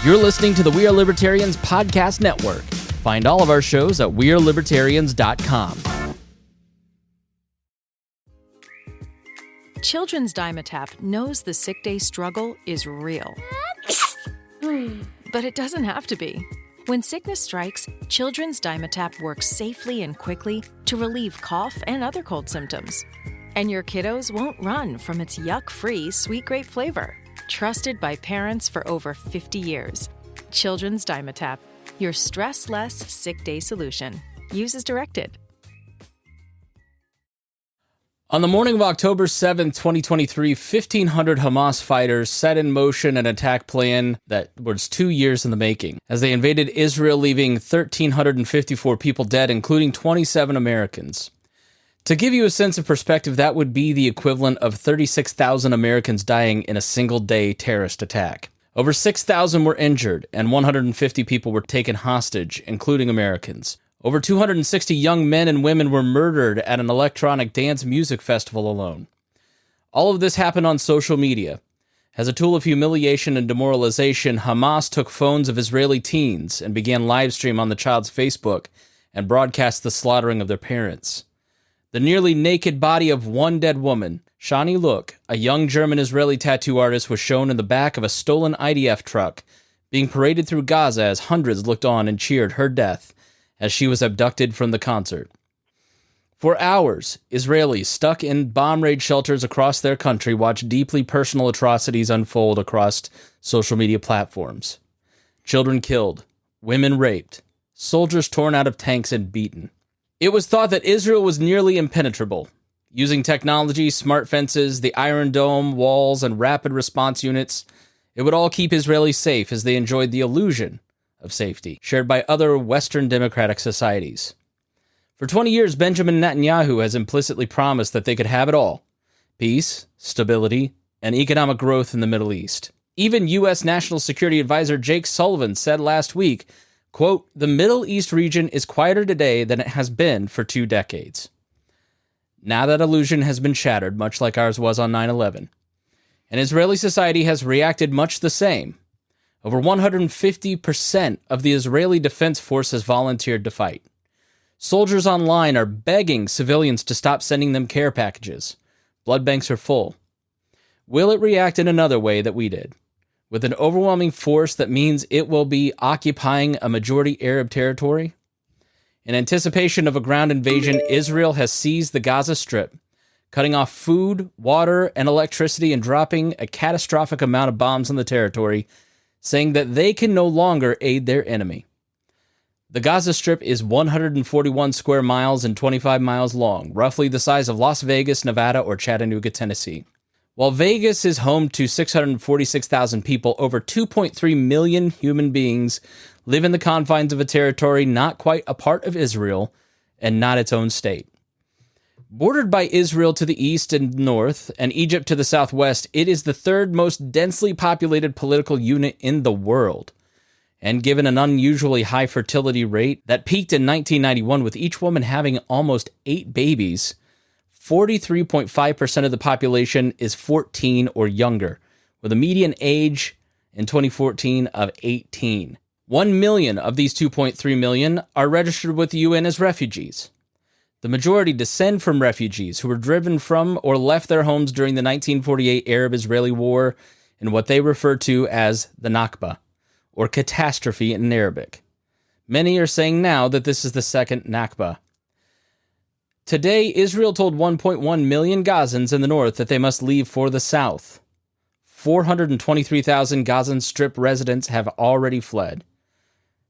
You're listening to the We Are Libertarians podcast network. Find all of our shows at wearelibertarians.com. Children's Dimetapp knows the sick day struggle is real. But it doesn't have to be. When sickness strikes, Children's Dimetapp works safely and quickly to relieve cough and other cold symptoms. And your kiddos won't run from its yuck-free sweet grape flavor. Trusted by parents for over 50 years. Children's Dimetapp, your stress-less sick day solution. Use as directed. On the morning of October 7, 2023, 1,500 Hamas fighters set in motion an attack plan that was 2 years in the making, as they invaded Israel, leaving 1,354 people dead, including 27 Americans. To give you a sense of perspective, that would be the equivalent of 36,000 Americans dying in a single-day terrorist attack. Over 6,000 were injured, and 150 people were taken hostage, including Americans. Over 260 young men and women were murdered at an electronic dance music festival alone. All of this happened on social media. As a tool of humiliation and demoralization, Hamas took phones of Israeli teens and began live stream on the child's Facebook and broadcast the slaughtering of their parents. The nearly naked body of one dead woman, Shani Look, a young German-Israeli tattoo artist, was shown in the back of a stolen IDF truck, being paraded through Gaza as hundreds looked on and cheered her death as she was abducted from the concert. For hours, Israelis stuck in bomb raid shelters across their country watched deeply personal atrocities unfold across social media platforms. Children killed, women raped, soldiers torn out of tanks and beaten. It was thought that Israel was nearly impenetrable. Using technology, smart fences, the Iron Dome, walls, and rapid response units, it would all keep Israelis safe as they enjoyed the illusion of safety, shared by other Western democratic societies. For 20 years, Benjamin Netanyahu has implicitly promised that they could have it all: peace, stability, and economic growth in the Middle East. Even U.S. National Security Advisor Jake Sullivan said last week, quote, "The Middle East region is quieter today than it has been for 2 decades. Now that illusion has been shattered, much like ours was on 9/11. And Israeli society has reacted much the same. Over 150% of the Israeli Defense Force has volunteered to fight. Soldiers online are begging civilians to stop sending them care packages. Blood banks are full. Will it react in another way that we did? With an overwhelming force that means it will be occupying a majority Arab territory? In anticipation of a ground invasion, Israel has seized the Gaza Strip, cutting off food, water, and electricity and dropping a catastrophic amount of bombs on the territory, saying that they can no longer aid their enemy. The Gaza Strip is 141 square miles and 25 miles long, roughly the size of Las Vegas, Nevada, or Chattanooga, Tennessee. While Vegas is home to 646,000 people, over 2.3 million human beings live in the confines of a territory not quite a part of Israel and not its own state. Bordered by Israel to the east and north and Egypt to the southwest, it is the third most densely populated political unit in the world. And given an unusually high fertility rate that peaked in 1991 with each woman having almost 8 babies, 43.5% of the population is 14 or younger, with a median age in 2014 of 18. 1 million of these 2.3 million are registered with the UN as refugees. The majority descend from refugees who were driven from or left their homes during the 1948 Arab-Israeli War in what they refer to as the Nakba, or catastrophe in Arabic. Many are saying now that this is the second Nakba. Today, Israel told 1.1 million Gazans in the north that they must leave for the south. 423,000 Gazan Strip residents have already fled.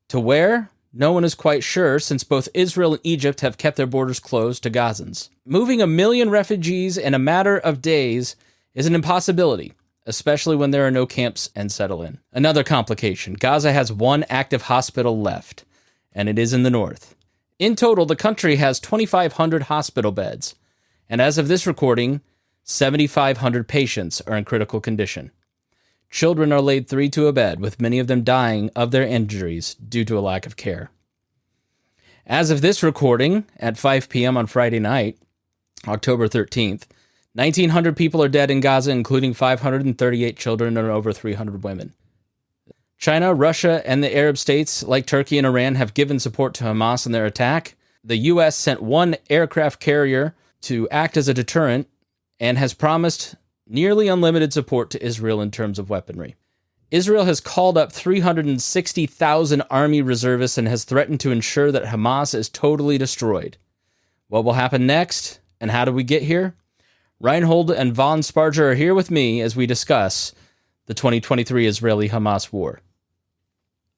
To where? No one is quite sure, since both Israel and Egypt have kept their borders closed to Gazans. Moving 1 million refugees in a matter of days is an impossibility, especially when there are no camps and settle in. Another complication: Gaza has 1 active hospital left, and it is in the north. In total, the country has 2,500 hospital beds, and as of this recording, 7,500 patients are in critical condition. Children are laid 3 to a bed, with many of them dying of their injuries due to a lack of care. As of this recording, at 5 p.m. on Friday night, October 13th, 1,900 people are dead in Gaza, including 538 children and over 300 women. China, Russia, and the Arab states like Turkey and Iran have given support to Hamas in their attack. The U.S. sent one aircraft carrier to act as a deterrent and has promised nearly unlimited support to Israel in terms of weaponry. Israel has called up 360,000 army reservists and has threatened to ensure that Hamas is totally destroyed. What will happen next, and how do we get here? Rhinehold and Vaughn Spargur are here with me as we discuss the 2023 Israeli-Hamas war.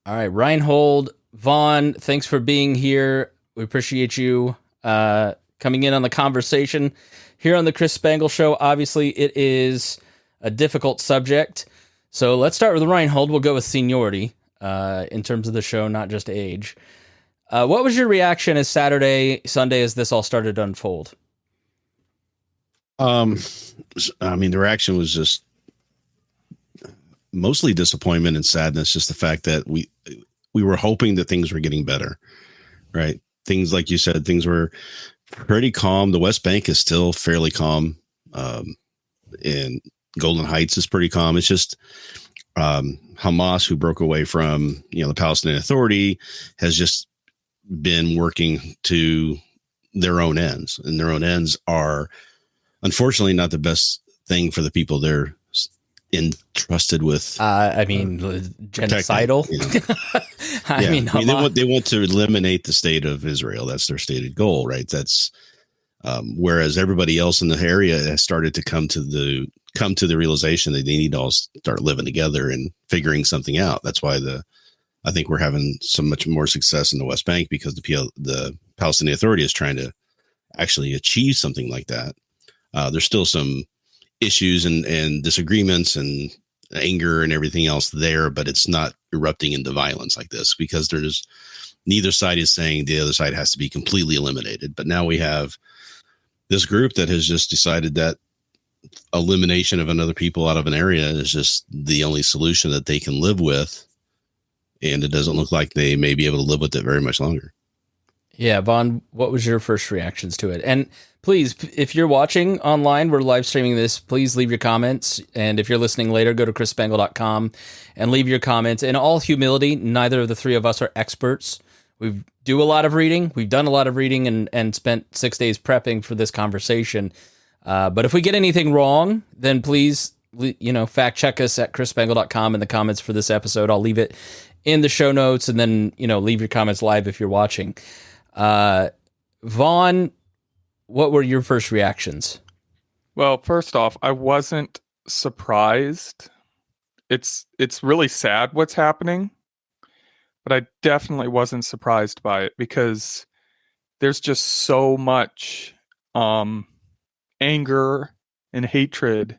All right, Rhinehold, Vaughn, thanks for being here. We appreciate you coming in on the conversation here on the Chris Spangle Show. Obviously, it is a difficult subject. So let's start with Rhinehold. We'll go with seniority in terms of the show, not just age. What was your reaction as Sunday, as this all started to unfold? I mean, the reaction was just mostly disappointment and sadness. Just the fact that we were hoping that things were getting better, right? Things, like you said, things were pretty calm. The West Bank is still fairly calm. And Golden Heights is pretty calm. It's just Hamas, who broke away from, the Palestinian Authority, has just been working to their own ends, and their own ends are unfortunately not the best thing for the people they're entrusted with. Genocidal. They want to eliminate the state of Israel. That's their stated goal, right? That's whereas everybody else in the area has started to come to the realization that they need to all start living together and figuring something out. That's why I think we're having so much more success in the West Bank, because the Palestinian Authority is trying to actually achieve something like that. There's still some issues and disagreements and anger and everything else there, but it's not erupting into violence like this, because neither side is saying the other side has to be completely eliminated. But now we have this group that has just decided that elimination of another people out of an area is just the only solution that they can live with. And it doesn't look like they may be able to live with it very much longer. Yeah, Vaughn, what was your first reactions to it? And please, if you're watching online, we're live streaming this, please leave your comments. And if you're listening later, go to chrisspangle.com and leave your comments. In all humility, neither of the three of us are experts. We do a lot of reading. We've done a lot of reading and spent 6 days prepping for this conversation. But if we get anything wrong, then please, fact check us at chrisspangle.com in the comments for this episode. I'll leave it in the show notes, and then, leave your comments live if you're watching. Vaughn, what were your first reactions? Well, first off, I wasn't surprised. It's really sad what's happening, but I definitely wasn't surprised by it, because there's just so much anger and hatred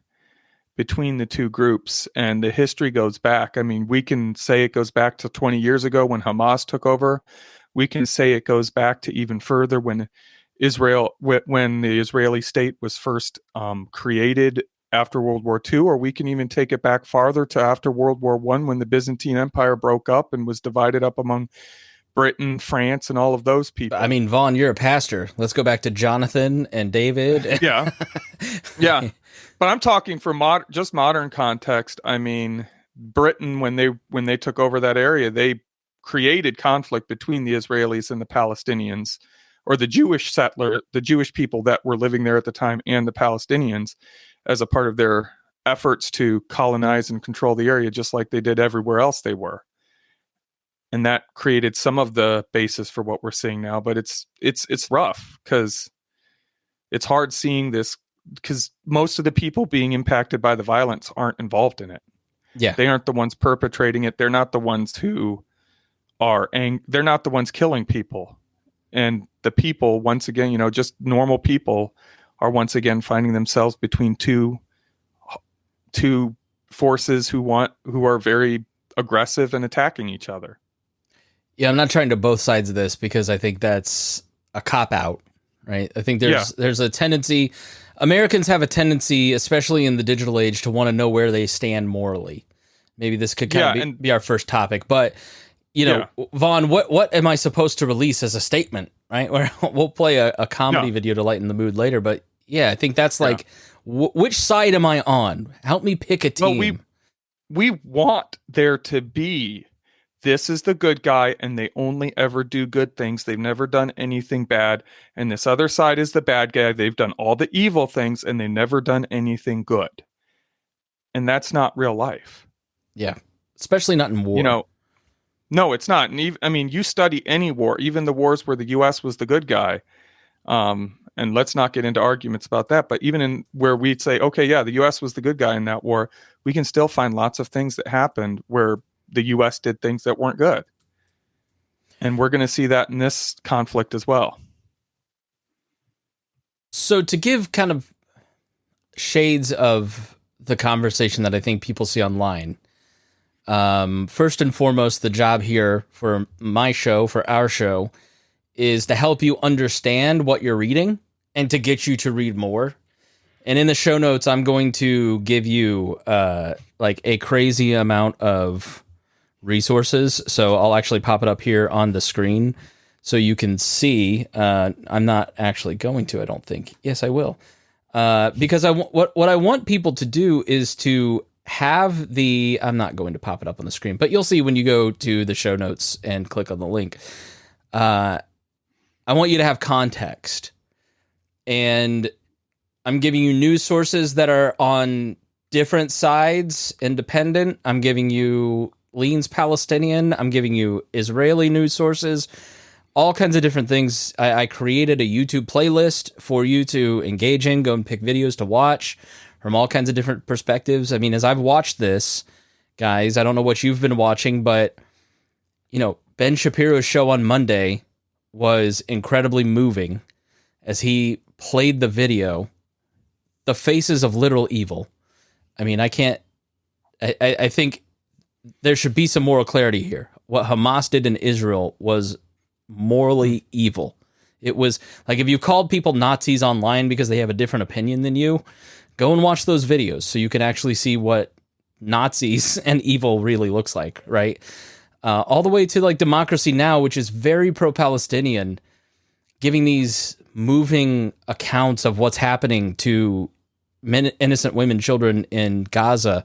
between the two groups, and the history goes back. I mean, we can say it goes back to 20 years ago when Hamas took over. We can say it goes back to even further when the Israeli state was first created after World War II, or we can even take it back farther to after World War I, when the Byzantine Empire broke up and was divided up among Britain, France, and all of those people. I mean, Vaughn, you're a pastor. Let's go back to Jonathan and David. Yeah. But I'm talking from modern context. I mean, Britain, when they took over that area, they created conflict between the Israelis and the Palestinians, or the Jewish people that were living there at the time, and the Palestinians, as a part of their efforts to colonize and control the area, just like they did everywhere else they were. And that created some of the basis for what we're seeing now. But it's rough, because it's hard seeing this, because most of the people being impacted by the violence aren't involved in it. Yeah. They aren't the ones perpetrating it. They're not the ones who they're not the ones killing people. And the people, once again, just normal people, are once again finding themselves between two forces who are very aggressive and attacking each other. Yeah, I'm not trying to both sides of this, because I think that's a cop-out, right? I think there's a tendency, Americans have a tendency, especially in the digital age, to want to know where they stand morally. Maybe this could kind of be our first topic, but Vaughn, what am I supposed to release as a statement, right? Where we'll play a comedy video to lighten the mood later, but yeah, I think that's like, which side am I on? Help me pick a team. we want there to be, this is the good guy and they only ever do good things. They've never done anything bad. And this other side is the bad guy. They've done all the evil things and they've never done anything good. And that's not real life. Yeah. Especially not in war. You know, no, it's not. And even, I mean, you study any war, even the wars where the U.S. was the good guy. And let's not get into arguments about that. But even in where we'd say, okay, yeah, the U.S. was the good guy in that war, we can still find lots of things that happened where the U.S. did things that weren't good. And we're going to see that in this conflict as well. So to give kind of shades of the conversation that I think people see online, first and foremost, the job here for my show, for our show, is to help you understand what you're reading and to get you to read more. And in the show notes, I'm going to give you like a crazy amount of resources. So I'll actually pop it up here on the screen so you can see. I'm not actually going to, I don't think. Yes, I will. Because what I want people to do is to have the, I'm not going to pop it up on the screen, but you'll see when you go to the show notes and click on the link. I want you to have context. And I'm giving you news sources that are on different sides, independent. I'm giving you leans Palestinian. I'm giving you Israeli news sources, all kinds of different things. I created a YouTube playlist for you to engage in, go and pick videos to watch from all kinds of different perspectives. I mean, as I've watched this, guys, I don't know what you've been watching, but, you know, Ben Shapiro's show on Monday was incredibly moving as he played the video, the faces of literal evil. I mean, I think there should be some moral clarity here. What Hamas did in Israel was morally evil. It was like, if you called people Nazis online because they have a different opinion than you, go and watch those videos so you can actually see what Nazis and evil really looks like, right? All the way to like Democracy Now!, which is very pro-Palestinian, giving these moving accounts of what's happening to innocent women, children in Gaza.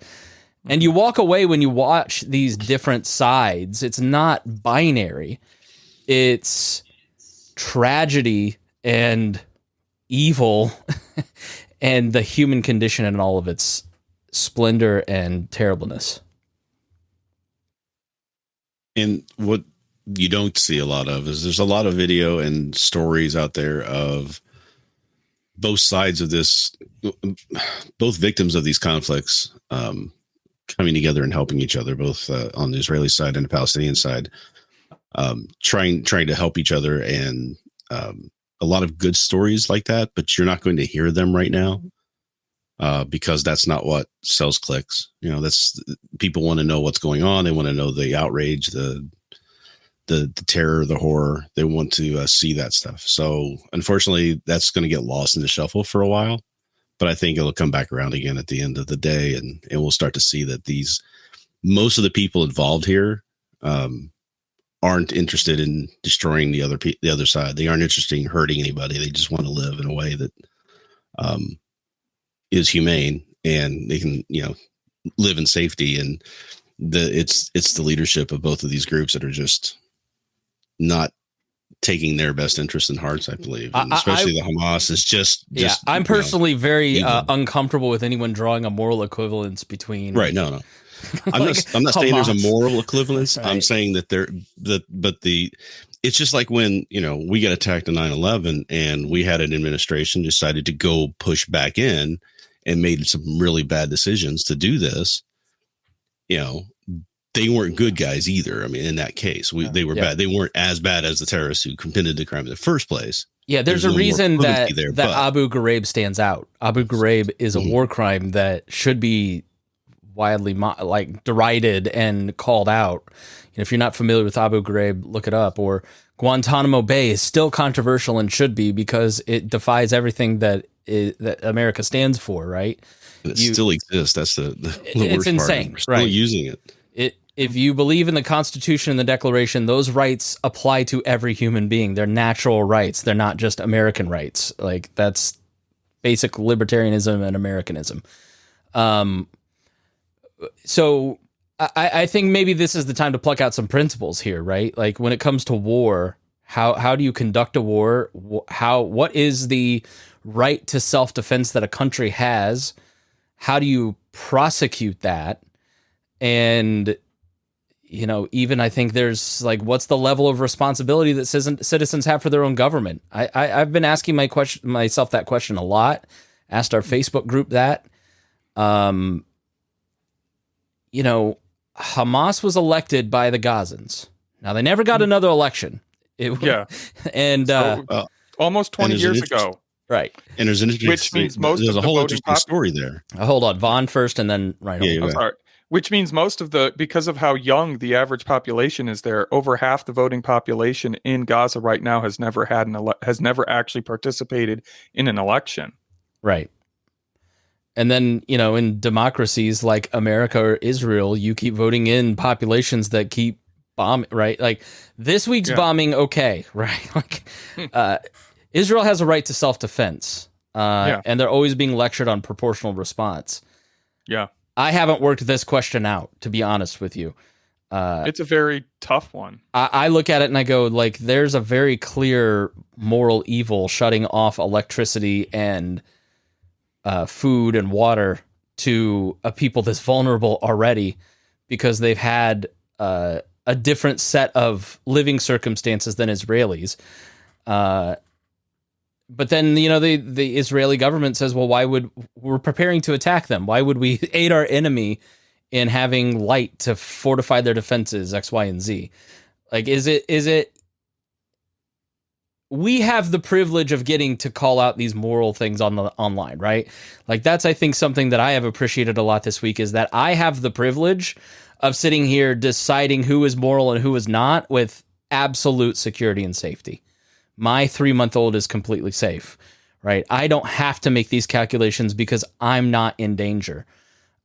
And you walk away when you watch these different sides. It's not binary. It's tragedy and evil and the human condition in all of its splendor and terribleness. And what you don't see a lot of is there's a lot of video and stories out there of both sides of this, both victims of these conflicts coming together and helping each other, both on the Israeli side and the Palestinian side, trying to help each other, and a lot of good stories like that, but you're not going to hear them right now because that's not what sells clicks. You know, that's, people want to know what's going on. They want to know the outrage, the terror, the horror. They want to see that stuff. So unfortunately, that's going to get lost in the shuffle for a while, but I think it'll come back around again at the end of the day. And we'll start to see that most of the people involved here aren't interested in destroying the other side. They aren't interested in hurting anybody. They just want to live in a way that is humane, and they can, you know, live in safety. And it's the leadership of both of these groups that are just not taking their best interest in hearts, I believe. And especially the Hamas is just I'm personally very uncomfortable with anyone drawing a moral equivalence between. Right. No. I'm not saying there's a moral equivalence. Right. I'm saying that it's just like when, you know, we got attacked in 9/11 and we had an administration decided to go push back in and made some really bad decisions to do this. You know, they weren't good guys either. I mean, in that case, they were bad. They weren't as bad as the terrorists who committed the crime in the first place. Yeah, there's a reason that Abu Ghraib stands out. Abu Ghraib is a war crime that should be widely derided and called out. And if you're not familiar with Abu Ghraib, look it up. Or Guantanamo Bay is still controversial and should be, because it defies everything that America stands for, right? It still exists. That's the it's worst insane, part. We're still using it. If you believe in the Constitution and the Declaration, those rights apply to every human being. They're natural rights. They're not just American rights. Like, that's basic libertarianism and Americanism. So I think maybe this is the time to pluck out some principles here, right? Like when it comes to war, how do you conduct a war? What is the right to self-defense that a country has? How do you prosecute that? And, you know, even I think there's like, what's the level of responsibility that citizens have for their own government? I've been asking myself that question a lot. Asked our Facebook group that. You know, Hamas was elected by the Gazans. Now, they never got another election. And almost 20 years ago. Right. And there's an interesting, there's a whole interesting story there. Hold on. Vaughn first and then Rhinehold. I'm sorry. Which means because of how young the average population is there, over half the voting population in Gaza right now has never actually participated in an election. Right. And then, you know, in democracies like America or Israel, you keep voting in populations that keep bombing, right? Like this week's bombing, okay, right? Like Israel has a right to self-defense, and they're always being lectured on proportional response. Yeah. I haven't worked this question out, to be honest with you. It's a very tough one. I look at it and I go, like, there's a very clear moral evil shutting off electricity and food and water to a people that's vulnerable already because they've had a different set of living circumstances than Israelis. But then, you know, the Israeli government says, well, we're preparing to attack them. Why would we aid our enemy in having light to fortify their defenses, X, Y, and Z? Like, is it we have the privilege of getting to call out these moral things online, right? Like that's, I think, something that I have appreciated a lot this week is that I have the privilege of sitting here deciding who is moral and who is not with absolute security and safety. My 3-month-old is completely safe, right? I don't have to make these calculations because I'm not in danger.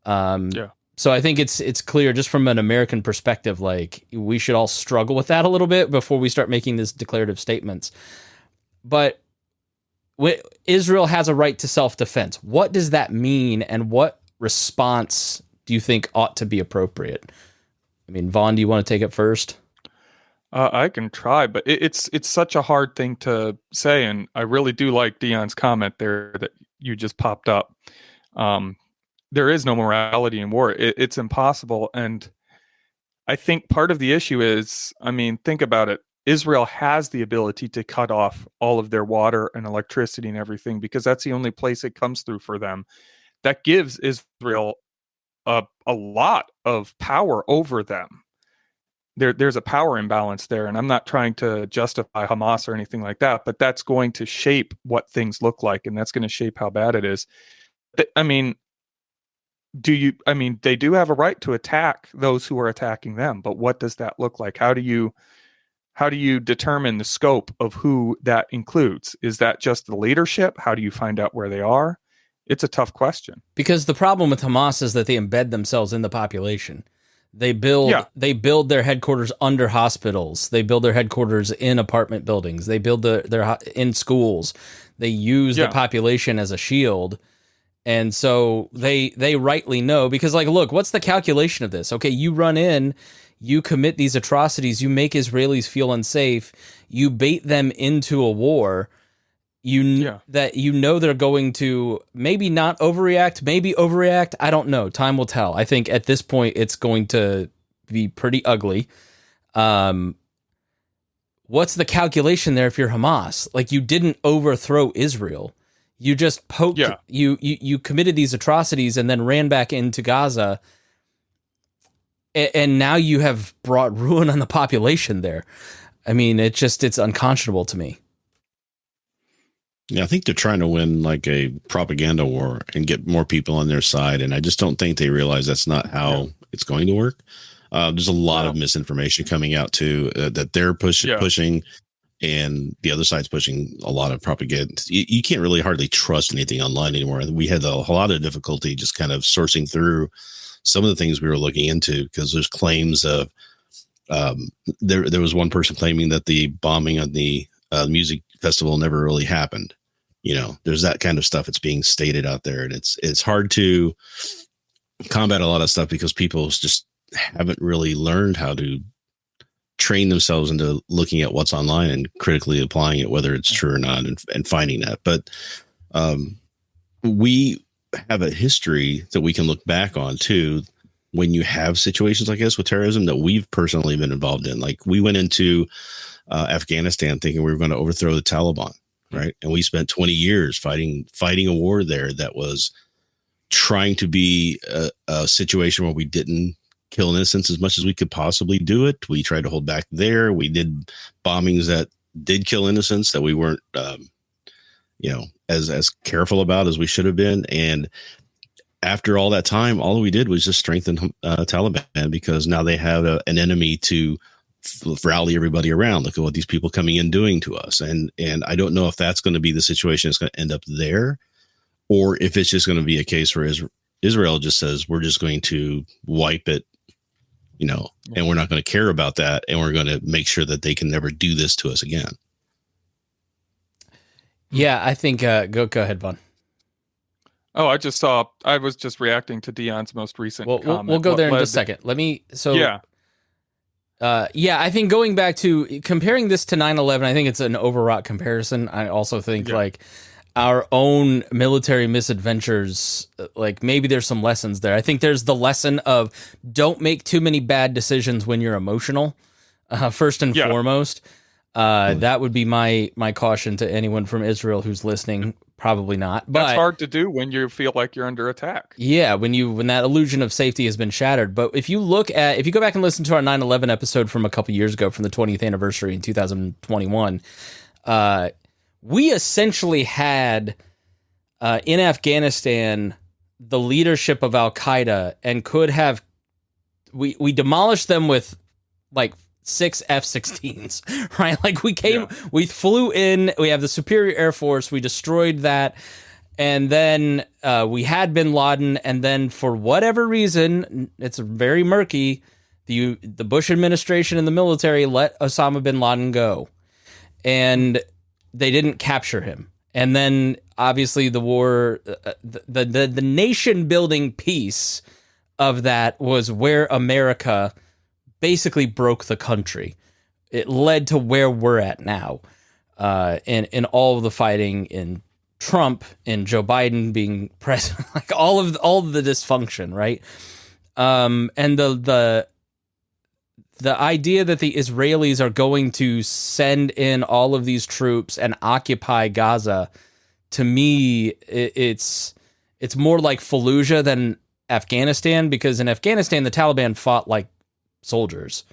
So I think it's clear just from an American perspective, like we should all struggle with that a little bit before we start making these declarative statements. But Israel has a right to self-defense. What does that mean, and what response do you think ought to be appropriate? I mean, Vaughn, do you want to take it first? I can try, but it's such a hard thing to say, and I really do like Dion's comment there that you just popped up. There is no morality in war. It's impossible. And I think part of the issue is, I mean, think about it. Israel has the ability to cut off all of their water and electricity and everything because that's the only place it comes through for them. That gives Israel a lot of power over them. There's a power imbalance there, and I'm not trying to justify Hamas or anything like that, but that's going to shape what things look like, and that's going to shape how bad it is. I mean, they do have a right to attack those who are attacking them, but what does that look like? How do you determine the scope of who that includes? Is that just the leadership? How do you find out where they are? It's a tough question. Because the problem with Hamas is that they embed themselves in the population. They build their headquarters under hospitals. They build their headquarters in apartment buildings. They build their in schools. They use the population as a shield. And so they rightly know, because like, look, what's the calculation of this? Okay, you run in, you commit these atrocities, you make Israelis feel unsafe, you bait them into a war, that you know they're going to maybe not overreact, maybe overreact, I don't know. Time will tell. I think at this point it's going to be pretty ugly. What's the calculation there if you're Hamas? Like, you didn't overthrow Israel. You just poked, you committed these atrocities and then ran back into Gaza. And now you have brought ruin on the population there. I mean, it's unconscionable to me. Yeah, I think they're trying to win like a propaganda war and get more people on their side. And I just don't think they realize that's not how it's going to work. There's a lot of misinformation coming out too, that they're pushing, and the other side's pushing a lot of propaganda. You can't really hardly trust anything online anymore. We had a lot of difficulty just kind of sourcing through some of the things we were looking into, because there's claims of there was one person claiming that the bombing of the music festival never really happened. You know, there's that kind of stuff that's being stated out there, and it's hard to combat a lot of stuff because people just haven't really learned how to train themselves into looking at what's online and critically applying it, whether it's true or not, and finding that. But we have a history that we can look back on too, when you have situations like this with terrorism that we've personally been involved in. Like we went into Afghanistan thinking we were going to overthrow the Taliban, right? And we spent 20 years fighting a war there that was trying to be a situation where we didn't kill innocents as much as we could possibly do it. We tried to hold back there. We did bombings that did kill innocents that we weren't, as careful about as we should have been. And after all that time, all we did was just strengthen Taliban, because now they have an enemy to rally everybody around. Look at what these people coming in doing to us. And I don't know if that's going to be the situation that's going to end up there, or if it's just going to be a case where Israel just says, we're just going to wipe it, and we're not going to care about that. And we're going to make sure that they can never do this to us again. Yeah, I think, go ahead, Vaughn. Oh, I was just reacting to Dion's most recent comment. We'll go there in just a second. I think going back to comparing this to 9/11, I think it's an overwrought comparison. I also think like our own military misadventures, like maybe there's some lessons there. I think there's the lesson of don't make too many bad decisions when you're emotional, first and foremost. That would be my caution to anyone from Israel who's listening. Probably not. But that's hard to do when you feel like you're under attack. Yeah, when that illusion of safety has been shattered. But if you go back and listen to our 9/11 episode from a couple years ago, from the 20th anniversary in 2021, we essentially had in Afghanistan the leadership of Al Qaeda, and could have we demolished them with like 6 F-16s, right? Like we flew in, we have the superior air force, we destroyed that, and then we had bin Laden, and then for whatever reason, it's very murky, the Bush administration and the military let Osama bin Laden go, and they didn't capture him. And then obviously the war, the nation building piece of that was where America basically broke the country. It led to where we're at now, in all of the fighting, in Trump, in Joe Biden being president, like all of the dysfunction, right? And the idea that the Israelis are going to send in all of these troops and occupy Gaza, to me, it's more like Fallujah than Afghanistan, because in Afghanistan the Taliban fought like soldiers.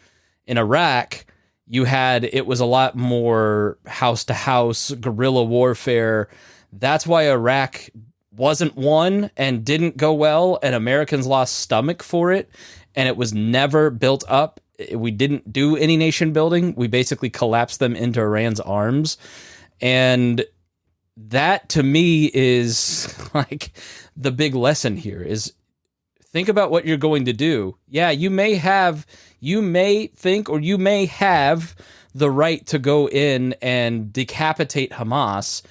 In Iraq, it was a lot more house to house guerrilla warfare. That's why Iraq wasn't won and didn't go well, and Americans lost stomach for it, and it was never built up. We didn't do any nation building. We basically collapsed them into Iran's arms. And that to me is like the big lesson here is think about what you're going to do. Yeah, you may think, or you may have the right to go in and decapitate Hamas,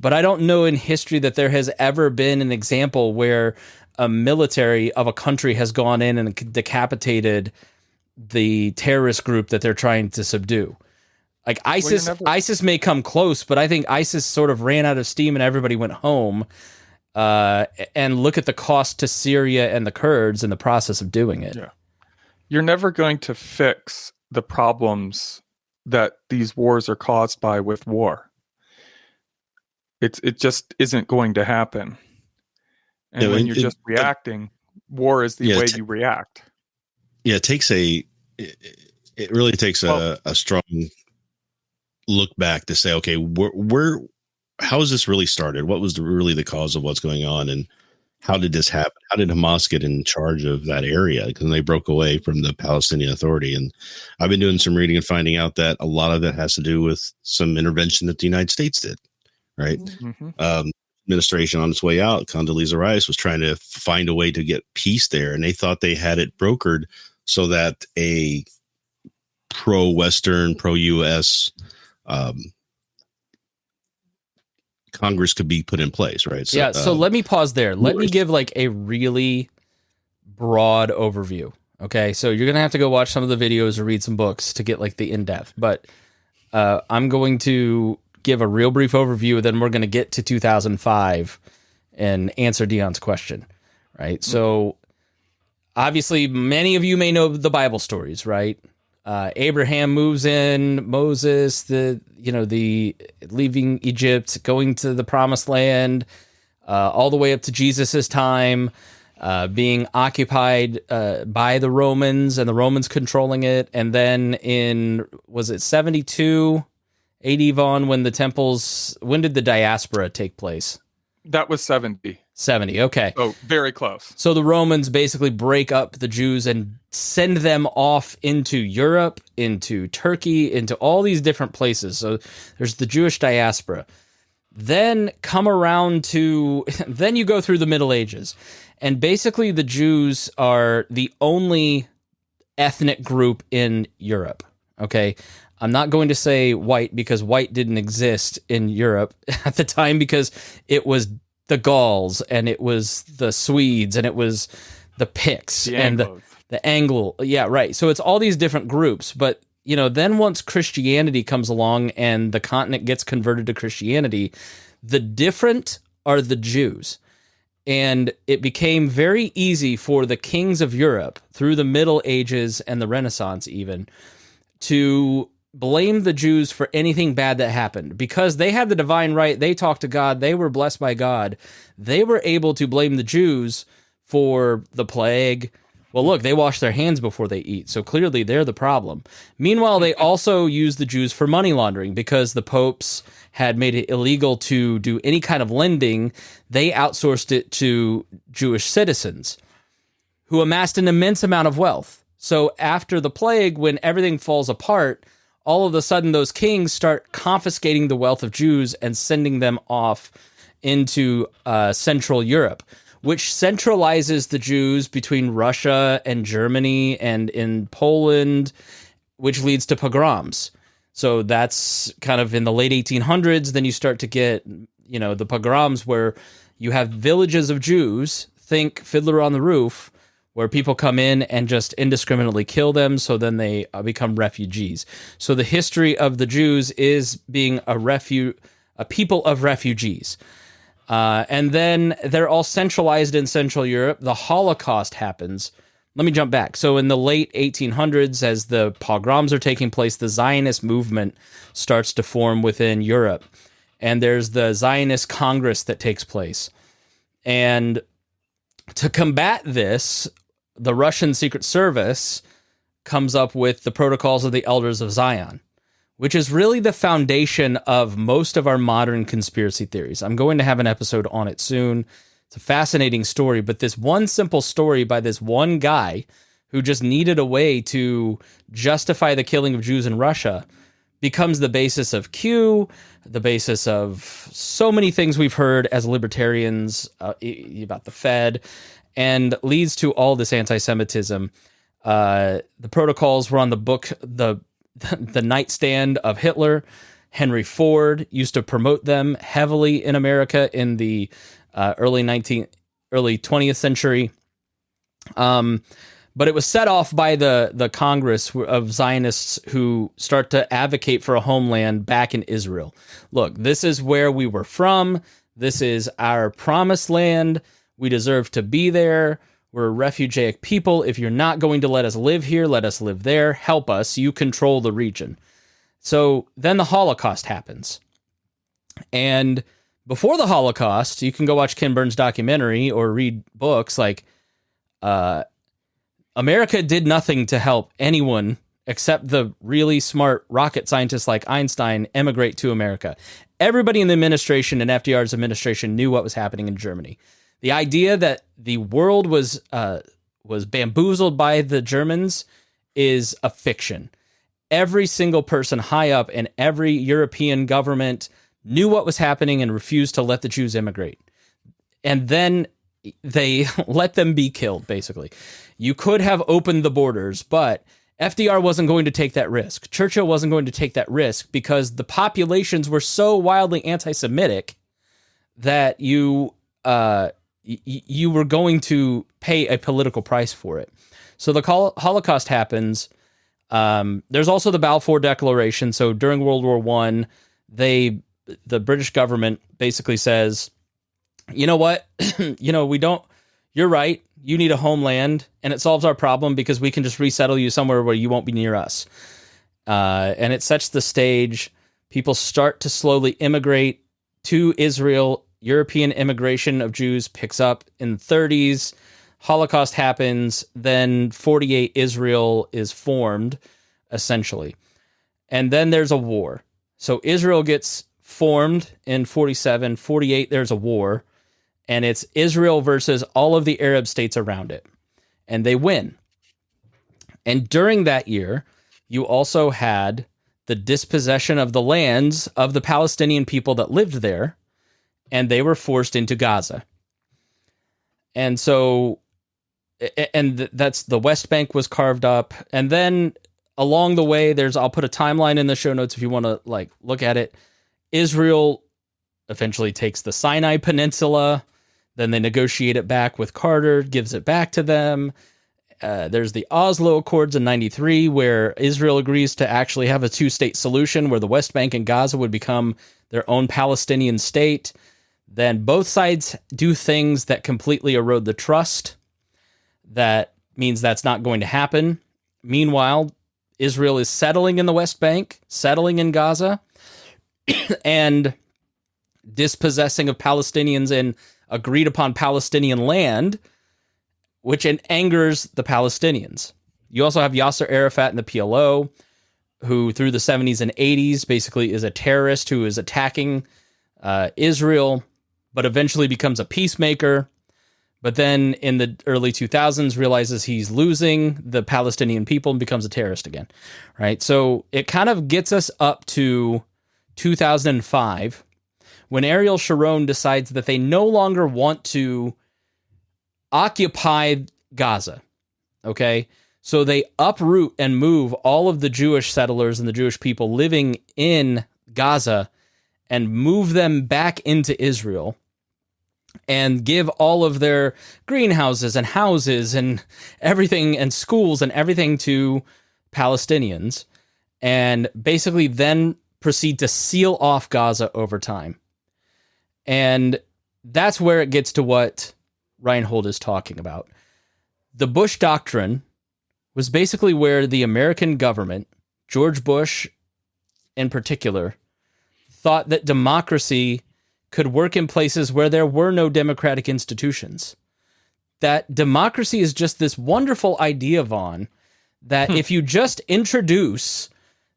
but I don't know in history that there has ever been an example where a military of a country has gone in and decapitated the terrorist group that they're trying to subdue. Like ISIS may come close, but I think ISIS sort of ran out of steam and everybody went home. And look at the cost to Syria and the Kurds in the process of doing it. Yeah. You're never going to fix the problems that these wars are caused by with war. It just isn't going to happen. And when you're just reacting, war is the way you react. Yeah, it really takes a strong look back to say, okay, how has this really started? What was really the cause of what's going on, and how did this happen? How did Hamas get in charge of that area? Because they broke away from the Palestinian Authority. And I've been doing some reading and finding out that a lot of it has to do with some intervention that the United States did, right? Mm-hmm. Administration on its way out, Condoleezza Rice was trying to find a way to get peace there, and they thought they had it brokered so that a pro-Western, pro-U.S. Congress could be put in place, right? So let me pause there. Let me give like a really broad overview. Okay, so you're gonna have to go watch some of the videos or read some books to get like the in-depth. But I'm going to give a real brief overview, then we're going to get to 2005 and answer Dion's question, right? So obviously many of you may know the Bible stories, right? Abraham moves in, Moses, the leaving Egypt, going to the promised land, all the way up to Jesus's time, being occupied by the Romans and the Romans controlling it. And then was it 72 AD, Vaughn, when did the diaspora take place? That was 70. 70, okay. Oh, very close. So the Romans basically break up the Jews and send them off into Europe, into Turkey, into all these different places. So there's the Jewish diaspora. Then then you go through the Middle Ages. And basically the Jews are the only ethnic group in Europe, okay? I'm not going to say white because white didn't exist in Europe at the time, because it was the Gauls and it was the Swedes and it was the Picts and the Anglo. Yeah, right. So it's all these different groups. But, then once Christianity comes along and the continent gets converted to Christianity, the different are the Jews. And it became very easy for the kings of Europe through the Middle Ages and the Renaissance even to blame the Jews for anything bad that happened, because they had the divine right. They talked to God. They were blessed by God. They were able to blame the Jews for the plague. Well, look, they wash their hands before they eat, so clearly they're the problem. Meanwhile, they also used the Jews for money laundering, because the popes had made it illegal to do any kind of lending. They outsourced it to Jewish citizens who amassed an immense amount of wealth. So after the plague, when everything falls apart, all of a sudden those kings start confiscating the wealth of Jews and sending them off into Central Europe, which centralizes the Jews between Russia and Germany and in Poland, which leads to pogroms. So that's kind of in the late 1800s. Then you start to get, the pogroms where you have villages of Jews, think Fiddler on the Roof, where people come in and just indiscriminately kill them, so then they become refugees. So the history of the Jews is being a people of refugees. And then they're all centralized in Central Europe. The Holocaust happens. Let me jump back. So in the late 1800s, as the pogroms are taking place, the Zionist movement starts to form within Europe. And there's the Zionist Congress that takes place. And to combat this, the Russian Secret Service comes up with the Protocols of the Elders of Zion, which is really the foundation of most of our modern conspiracy theories. I'm going to have an episode on it soon. It's a fascinating story, but this one simple story by this one guy who just needed a way to justify the killing of Jews in Russia becomes the basis of Q, the basis of so many things we've heard as libertarians about the Fed, and leads to all this anti-Semitism. The protocols were on the book, the nightstand of Hitler. Henry Ford used to promote them heavily in America in the early 20th century. But it was set off by the Congress of Zionists who start to advocate for a homeland back in Israel. Look, this is where we were from. This is our promised land. We deserve to be there. We're a refugee people. If you're not going to let us live here, let us live there. Help us. You control the region. So then the Holocaust happens. And before the Holocaust, you can go watch Ken Burns' documentary or read books like America did nothing to help anyone except the really smart rocket scientists like Einstein emigrate to America. Everybody in the administration and FDR's administration knew what was happening in Germany. The idea that the world was bamboozled by the Germans is a fiction. Every single person high up in every European government knew what was happening and refused to let the Jews immigrate. And then they let them be killed, basically. You could have opened the borders, but FDR wasn't going to take that risk. Churchill wasn't going to take that risk because the populations were so wildly anti-Semitic that you were going to pay a political price for it. So the Holocaust happens. There's also the Balfour Declaration. So during World War I, the British government basically says, you know what, you're right. You need a homeland, and it solves our problem because we can just resettle you somewhere where you won't be near us. And it sets the stage. People start to slowly immigrate to Israel. European immigration of Jews picks up in the 30s. Holocaust happens. Then 48 Israel is formed, essentially. And then there's a war. So Israel gets formed in 47. 48, there's a war. And it's Israel versus all of the Arab states around it. And they win. And during that year, you also had the dispossession of the lands of the Palestinian people that lived there, and they were forced into Gaza. And so, that's the West Bank was carved up. And then along the way, I'll put a timeline in the show notes if you want to look at it. Israel eventually takes the Sinai Peninsula. Then they negotiate it back with Carter, gives it back to them. There's the Oslo Accords in 93, where Israel agrees to actually have a two-state solution where the West Bank and Gaza would become their own Palestinian state. Then both sides do things that completely erode the trust. That means that's not going to happen. Meanwhile, Israel is settling in the West Bank, settling in Gaza, and dispossessing of Palestinians in agreed upon Palestinian land, which angers the Palestinians. You also have Yasser Arafat and the PLO, who through the 70s and 80s basically is a terrorist who is attacking Israel, but eventually becomes a peacemaker. But then in the early 2000s realizes he's losing the Palestinian people and becomes a terrorist again, right? So it kind of gets us up to 2005, when Ariel Sharon decides that they no longer want to occupy Gaza, okay? So they uproot and move all of the Jewish settlers and the Jewish people living in Gaza and move them back into Israel and give all of their greenhouses and houses and everything and schools and everything to Palestinians, and basically then proceed to seal off Gaza over time. And that's where it gets to what Rhinehold is talking about. The Bush Doctrine was basically where the American government, George Bush in particular, thought that democracy could work in places where there were no democratic institutions. That democracy is just this wonderful idea, Vaughn, that if you just introduce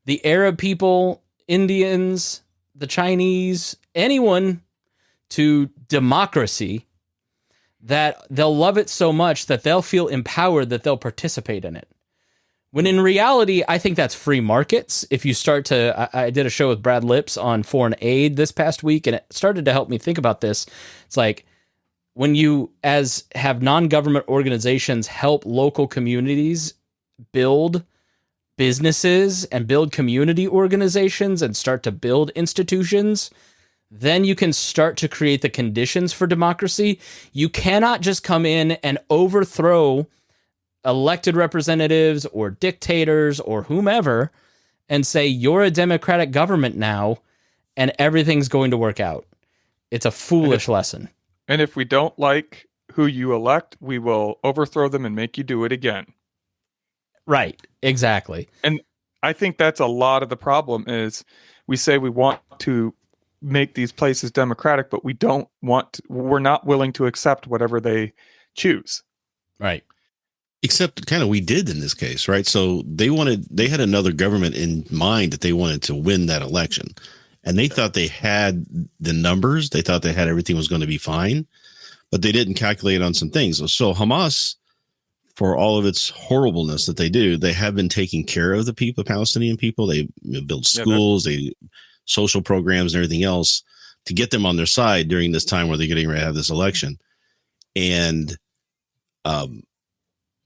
the Arab people, Indians, the Chinese, anyone to democracy, that they'll love it so much that they'll feel empowered that they'll participate in it. When in reality, I think that's free markets. If you start to, I did a show with Brad Lips on foreign aid this past week, and it started to help me think about this. It's like when you have non-government organizations help local communities build businesses and build community organizations and start to build institutions, then you can start to create the conditions for democracy. You cannot just come in and overthrow elected representatives or dictators or whomever and say, you're a democratic government now and everything's going to work out. It's a foolish lesson. And if we don't like who you elect, we will overthrow them and make you do it again. Right, exactly. And I think that's a lot of the problem is we say we want to make these places democratic, but we're not willing to accept whatever they choose. Right. Except kind of we did in this case, right? So they had another government in mind that they wanted to win that election. And they thought they had the numbers. They thought they had everything was going to be fine, but they didn't calculate on some things. So Hamas, for all of its horribleness that they do, they have been taking care of the people, Palestinian people. They build schools, they social programs and everything else to get them on their side during this time where they're getting ready to have this election. And the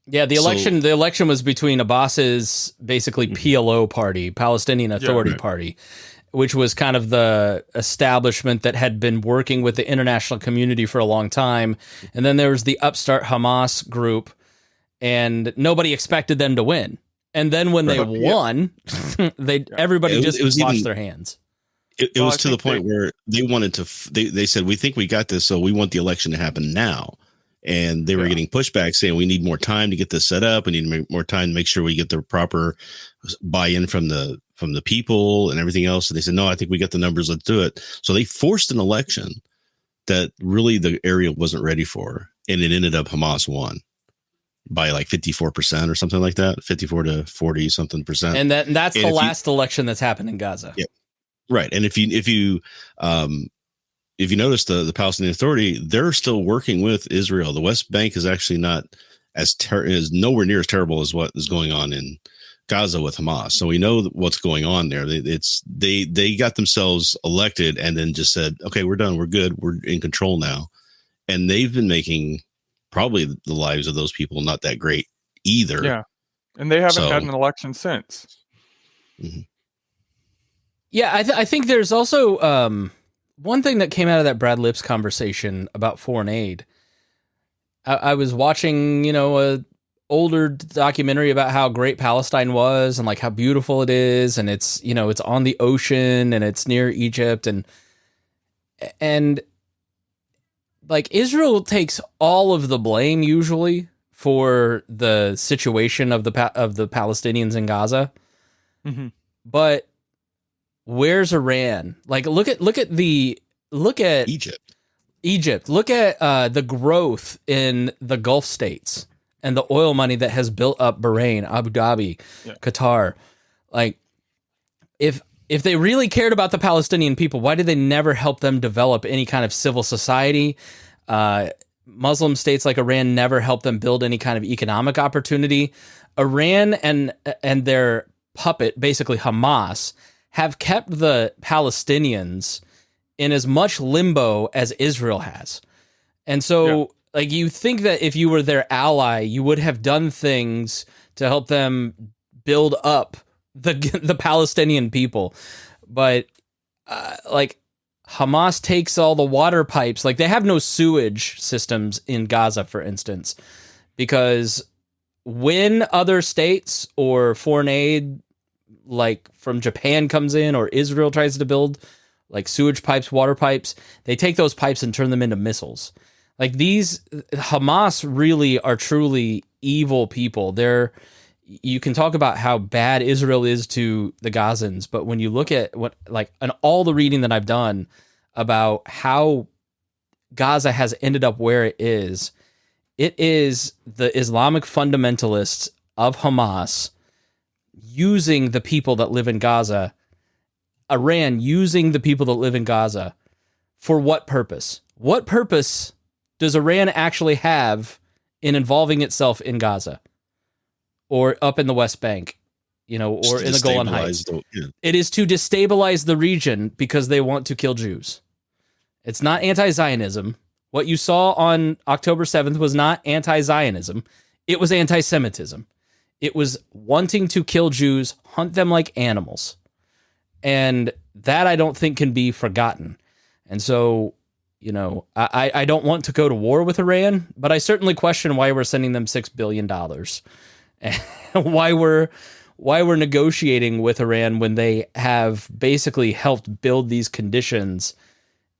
election was between Abbas's basically PLO party, Palestinian Authority Party, which was kind of the establishment that had been working with the international community for a long time. And then there was the upstart Hamas group, and nobody expected them to win. And then when they won, everybody just washed their hands. It was to the point where they wanted to, they said, we think we got this, so we want the election to happen now. And they were getting pushback saying we need more time to get this set up. We need more time to make sure we get the proper buy-in from the people and everything else. And they said, no, I think we got the numbers. Let's do it. So they forced an election that really the area wasn't ready for. And it ended up Hamas won by like 54% or something like that, 54 to 40 something percent. And that's the last election that's happened in Gaza. Yeah. Right. And if you notice the Palestinian Authority, they're still working with Israel. The West Bank is actually not is nowhere near as terrible as what is going on in Gaza with Hamas. So we know what's going on there. They got themselves elected and then just said, okay, we're done. We're good. We're in control now. And they've been making probably the lives of those people not that great either. Yeah. And they haven't had an election since. Mm-hmm. Yeah. I think there's also one thing that came out of that Brad Lips conversation about foreign aid. I was watching, a older documentary about how great Palestine was and like how beautiful it is. And it's, it's on the ocean and it's near Egypt and like Israel takes all of the blame usually for the situation of the Palestinians in Gaza. Mm-hmm. But where's Iran? Like, look at Egypt. Look at the growth in the Gulf states and the oil money that has built up Bahrain, Abu Dhabi, Qatar. Like, if they really cared about the Palestinian people, why did they never help them develop any kind of civil society? Muslim states like Iran never helped them build any kind of economic opportunity. Iran and their puppet, basically Hamas, have kept the Palestinians in as much limbo as Israel has. And so, like, you think that if you were their ally, you would have done things to help them build up the Palestinian people. But, like, Hamas takes all the water pipes. Like, they have no sewage systems in Gaza, for instance, because when other states or foreign aid, like from Japan comes in or Israel tries to build like sewage pipes, water pipes, they take those pipes and turn them into missiles. Like these Hamas really are truly evil people. You can talk about how bad Israel is to the Gazans, but when you look at and all the reading that I've done about how Gaza has ended up where it is the Islamic fundamentalists of Hamas using the people that live in Gaza, Iran using the people that live in Gaza. For what purpose? What purpose does Iran actually have in involving itself in Gaza or up in the West Bank, or in the Golan Heights? It is to destabilize the region because they want to kill Jews. It's not anti-Zionism. What you saw on October 7th was not anti-Zionism. It was anti-Semitism. It was wanting to kill Jews, hunt them like animals. And that I don't think can be forgotten. And so, I don't want to go to war with Iran, but I certainly question why we're sending them $6 billion. And why we're negotiating with Iran when they have basically helped build these conditions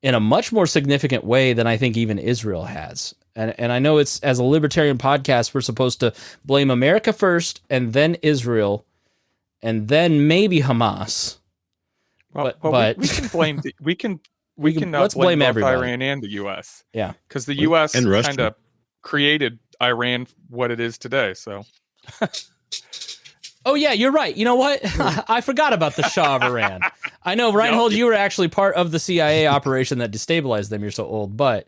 in a much more significant way than I think even Israel has. And I know it's, as a libertarian podcast, we're supposed to blame America first and then Israel and then maybe Hamas. But we can blame we can let's blame both everybody. Iran and the U.S. Yeah, because the U.S. kind of created Iran what it is today. So, oh yeah, you're right. You know what? I forgot about the Shah of Iran. I know, Rhinehold, you were actually part of the CIA operation that destabilized them. You're so old, but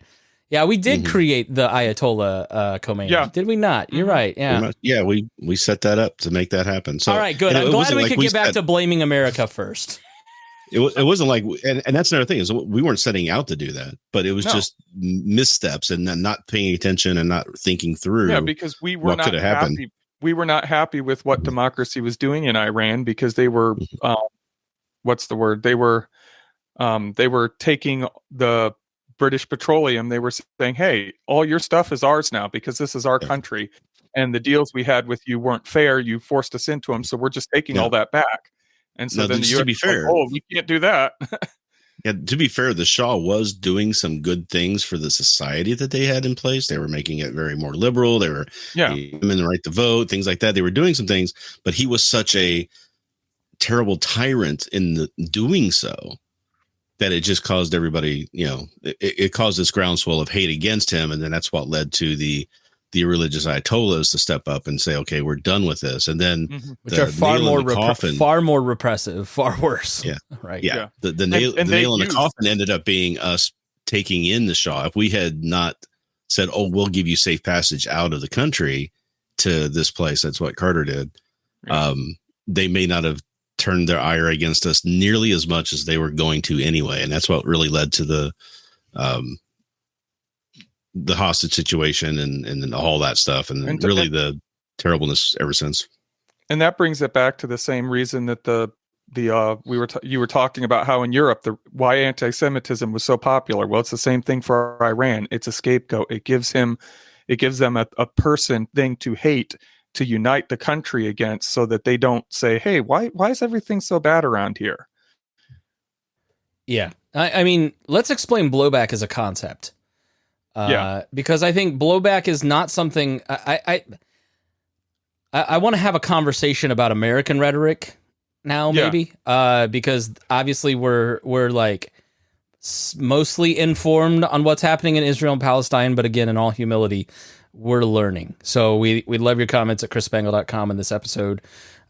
yeah, we did create the Ayatollah Khomeini. Yeah. Did we not? You're right. Yeah, yeah, we set that up to make that happen. So, all right, good. I'm glad we could get back to blaming America first. It wasn't like, and that's another thing, is we weren't setting out to do that, but it was just missteps and not paying attention and not thinking through. Yeah, because we were not happy. We were not happy with what democracy was doing in Iran because they were what's the word? They were taking the British Petroleum. They were saying, hey, all your stuff is ours now because this is our country. And the deals we had with you weren't fair. You forced us into them. So we're just taking all that back. And so then the US to be fair, oh, we can't do that. Yeah, to be fair, the Shah was doing some good things for the society that they had in place. They were making it very more liberal. They were giving them the right to vote, things like that. They were doing some things, but he was such a terrible tyrant in doing so that it just caused everybody, it caused this groundswell of hate against him. And then that's what led to the religious ayatollahs to step up and say, okay, we're done with this. And then which are far more repressive, far worse. Yeah. Right. Yeah. The nail in the coffin ended up being us taking in the Shah. If we had not said, oh, we'll give you safe passage out of the country to this place, that's what Carter did. Yeah. They may not have turned their ire against us nearly as much as they were going to anyway. And that's what really led to the hostage situation and all that stuff. And really the terribleness ever since. And that brings it back to the same reason that you were talking about how in Europe, why anti-Semitism was so popular. Well, it's the same thing for Iran. It's a scapegoat. It gives them a person thing to hate, to unite the country against, so that they don't say, hey, why is everything so bad around here? Yeah. I mean, let's explain blowback as a concept. Because I think blowback is not something I want to have a conversation about American rhetoric now, maybe, because obviously we're like mostly informed on what's happening in Israel and Palestine, but again, in all humility, we're learning. So we'd love your comments at chrisspangle.com in this episode,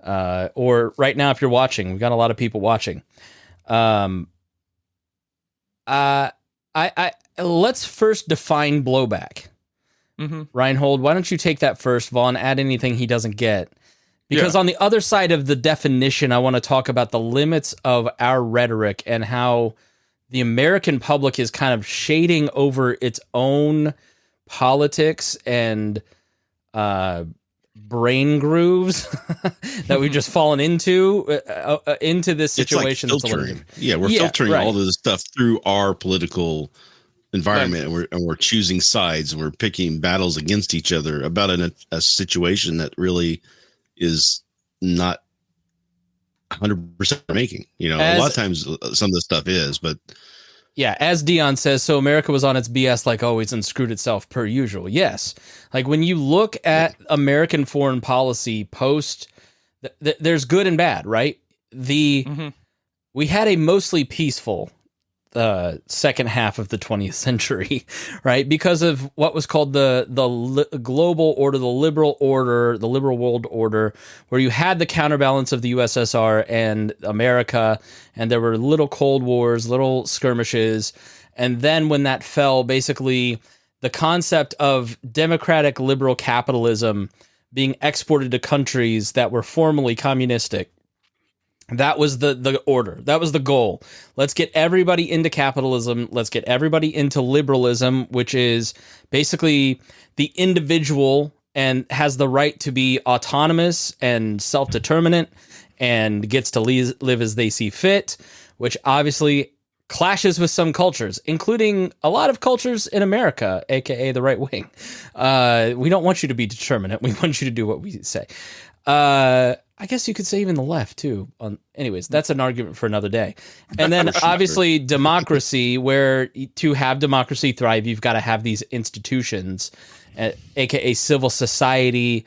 or right now if you're watching. We've got a lot of people watching. Let's first define blowback. Rhinehold, why don't you take that first? Vaughn, add anything he doesn't get. Because on the other side of the definition, I want to talk about the limits of our rhetoric and how the American public is kind of shading over its own politics and brain grooves that we've just fallen into this situation. It's like filtering. We're filtering all of this stuff through our political environment, and we're choosing sides, and we're picking battles against each other about a situation that really is not 100% making. A lot of times some of this stuff is, but as Dion says, so America was on its BS like always and screwed itself per usual. Yes. Like when you look at American foreign policy post, there's good and bad, right? We had a mostly peaceful second half of the 20th century, right? Because of what was called the global order, the liberal order, the liberal world order, where you had the counterbalance of the USSR and America, and there were little Cold Wars, little skirmishes. And then when that fell, basically the concept of democratic liberal capitalism being exported to countries that were formerly communistic, that was the order. That was the goal. Let's get everybody into capitalism. Let's get everybody into liberalism, which is basically the individual and has the right to be autonomous and self-determinant and gets to live as they see fit, which obviously clashes with some cultures, including a lot of cultures in America, aka the right wing. We don't want you to be determinate. We want you to do what we say. I guess you could say even the left too. Anyways, that's an argument for another day. And then obviously democracy, where to have democracy thrive, you've got to have these institutions, aka civil society,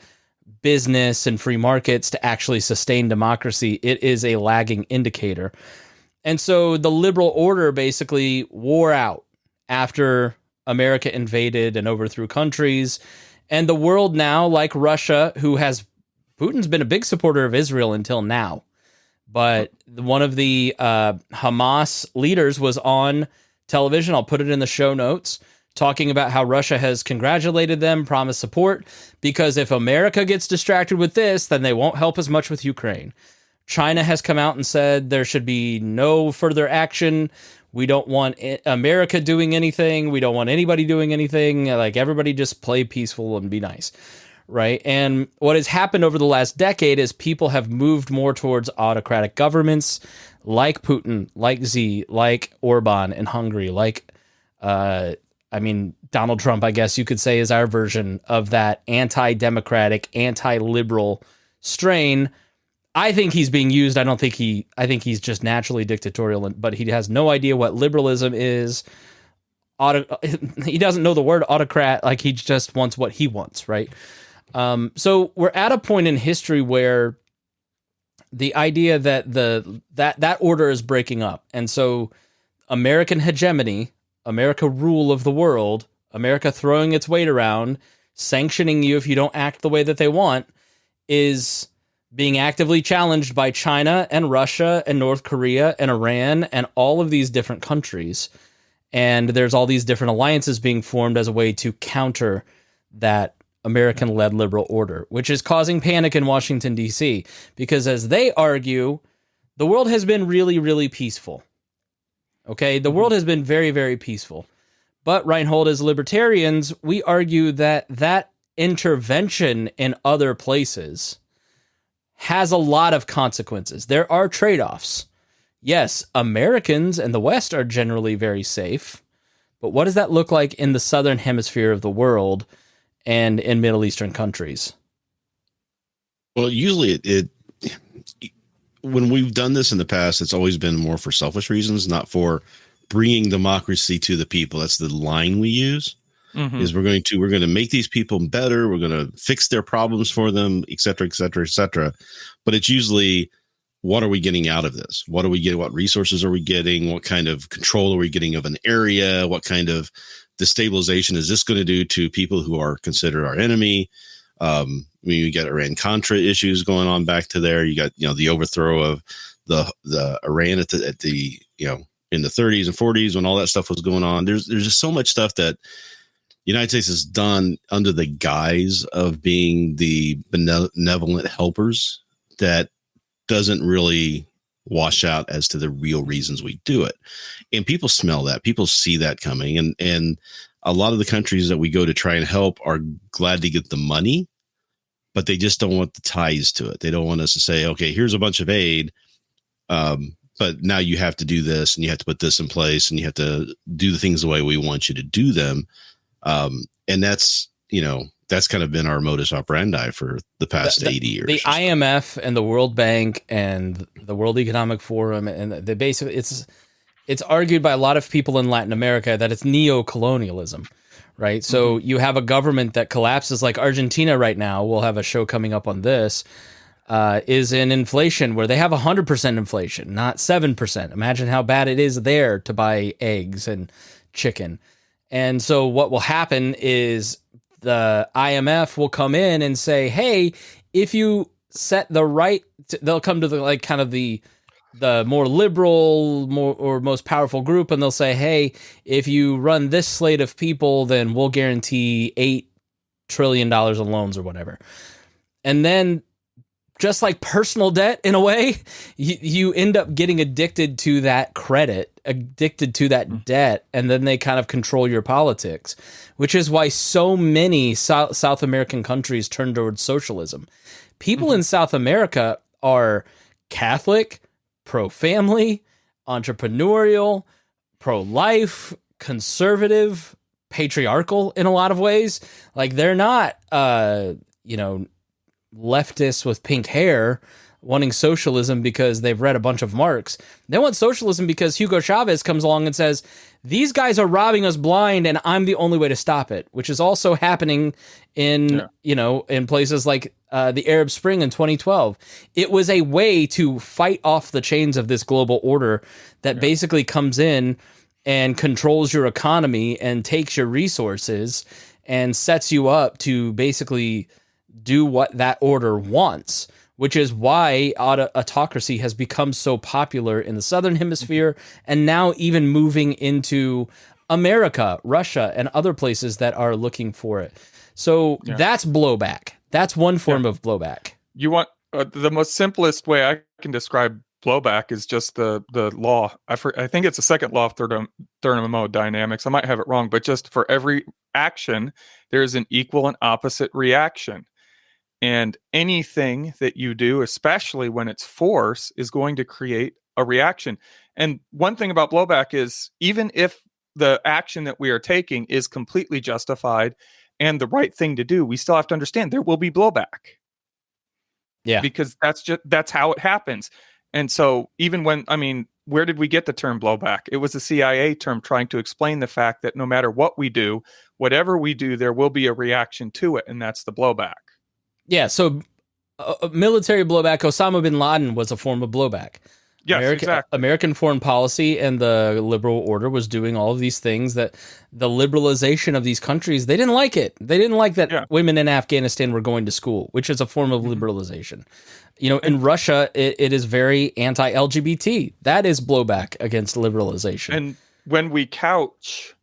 business, and free markets to actually sustain democracy. It is a lagging indicator. And so the liberal order basically wore out after America invaded and overthrew countries. And the world now, like Russia, Putin's been a big supporter of Israel until now, but one of the Hamas leaders was on television, I'll put it in the show notes, talking about how Russia has congratulated them, promised support, because if America gets distracted with this, then they won't help as much with Ukraine. China has come out and said there should be no further action. We don't want America doing anything. We don't want anybody doing anything. Like, everybody just play peaceful and be nice. right? And what has happened over the last decade is people have moved more towards autocratic governments like Putin, like Xi, like Orban in Hungary, like, Donald Trump, I guess you could say, is our version of that anti-democratic, anti-liberal strain. I think he's being used. I think he's just naturally dictatorial, but he has no idea what liberalism is. He doesn't know the word autocrat. Like, he just wants what he wants, right? So we're at a point in history where the idea that that order is breaking up, and so American hegemony, America rule of the world, America throwing its weight around, sanctioning you if you don't act the way that they want, is being actively challenged by China and Russia and North Korea and Iran and all of these different countries. And there's all these different alliances being formed as a way to counter that American-led liberal order, which is causing panic in Washington, D.C., because as they argue, the world has been really, really peaceful. Okay, the world has been very, very peaceful. But Rhinehold, as libertarians, we argue that that intervention in other places has a lot of consequences. There are trade-offs. Yes, Americans and the West are generally very safe, but what does that look like in the southern hemisphere of the world and in Middle Eastern countries? Well, usually when we've done this in the past, it's always been more for selfish reasons, not for bringing democracy to the people. That's the line we use. Is we're going to make these people better. We're going to fix their problems for them, et cetera, et cetera, et cetera. But it's usually, what are we getting out of this? What do we get? What resources are we getting? What kind of control are we getting of an area? What kind of destabilization is this going to do to people who are considered our enemy? You get Iran-Contra issues going on back to there. You got, the overthrow of the Iran at the in the 30s and 40s when all that stuff was going on. There's just so much stuff that the United States has done under the guise of being the benevolent helpers that doesn't really wash out as to the real reasons we do it. And people smell that. People see that coming. And a lot of the countries that we go to try and help are glad to get the money, but they just don't want the ties to it. They don't want us to say, okay, here's a bunch of aid, but now you have to do this and you have to put this in place and you have to do the things the way we want you to do them. And that's kind of been our modus operandi for the past 80 years. The IMF and the World Bank and the World Economic Forum, and the basic, it's argued by a lot of people in Latin America that it's neo-colonialism, right? So you have a government that collapses, like Argentina right now. We'll have a show coming up on this. Is in inflation where they have 100% inflation, not 7%. Imagine how bad it is there to buy eggs and chicken. And so what will happen is the IMF will come in and say, hey, if you set the right, they'll come to the more liberal, most powerful group, and they'll say, hey, if you run this slate of people, then we'll guarantee $8 trillion in loans or whatever. And then, just like personal debt, in a way, you end up getting addicted to that credit, addicted to that debt, and then they kind of control your politics, which is why so many South American countries turn towards socialism. People in South America are Catholic, pro-family, entrepreneurial, pro-life, conservative, patriarchal in a lot of ways. Like, they're not, leftists with pink hair wanting socialism because they've read a bunch of Marx. They want socialism because Hugo Chavez comes along and says, these guys are robbing us blind and I'm the only way to stop it, which is also happening in places like the Arab Spring in 2012. It was a way to fight off the chains of this global order that basically comes in and controls your economy and takes your resources and sets you up to basically do what that order wants, which is why autocracy has become so popular in the Southern Hemisphere and now even moving into America, Russia, and other places that are looking for it. So that's blowback. That's one form of blowback. You want the most simplest way I can describe blowback is just the law. I think it's the second law of thermodynamics. I might have it wrong, but just for every action, there's an equal and opposite reaction. And anything that you do, especially when it's force, is going to create a reaction. And one thing about blowback is, even if the action that we are taking is completely justified and the right thing to do, we still have to understand there will be blowback. Yeah. Because that's how it happens. And so even when, I mean, where did we get the term blowback? It was a CIA term trying to explain the fact that no matter what we do, whatever we do, there will be a reaction to it. And that's the blowback. Yeah. So military blowback, Osama bin Laden was a form of blowback. Yes, exactly. American foreign policy and the liberal order was doing all of these things that the liberalization of these countries, they didn't like it. They didn't like that women in Afghanistan were going to school, which is a form of liberalization. You know, in Russia, it is very anti-LGBT. That is blowback against liberalization. And when we couch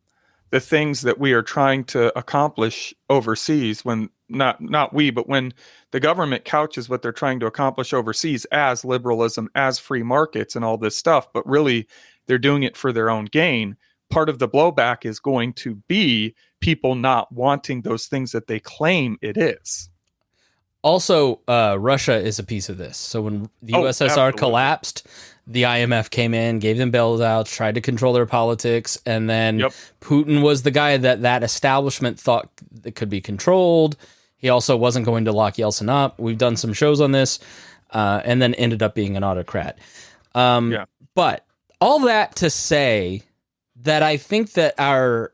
the things that we are trying to accomplish overseas, when not we, but when the government couches what they're trying to accomplish overseas as liberalism, as free markets and all this stuff, but really they're doing it for their own gain, part of the blowback is going to be people not wanting those things that they claim it is. Also, Russia is a piece of this. So when the USSR collapsed, the IMF came in, gave them bailouts, tried to control their politics, and then Putin was the guy that establishment thought that could be controlled. He also wasn't going to lock Yeltsin up. We've done some shows on this, and then ended up being an autocrat. But all that to say that I think that our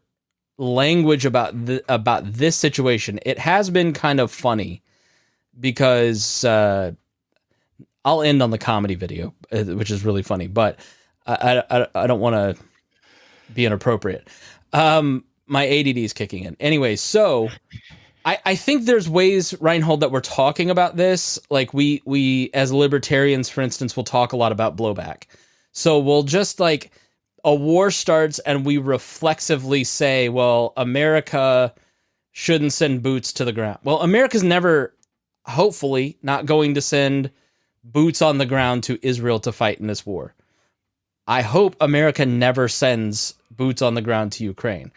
language about this situation, it has been kind of funny, because I'll end on the comedy video, which is really funny, but I don't want to be inappropriate. My ADD is kicking in. Anyway, so I think there's ways, Rhinehold, that we're talking about this. Like we as libertarians, for instance, will talk a lot about blowback. So we'll just like a war starts and we reflexively say, well, America shouldn't send boots to the ground. Well, America's never, hopefully, not going to send boots on the ground to Israel to fight in this war. I hope America never sends boots on the ground to Ukraine.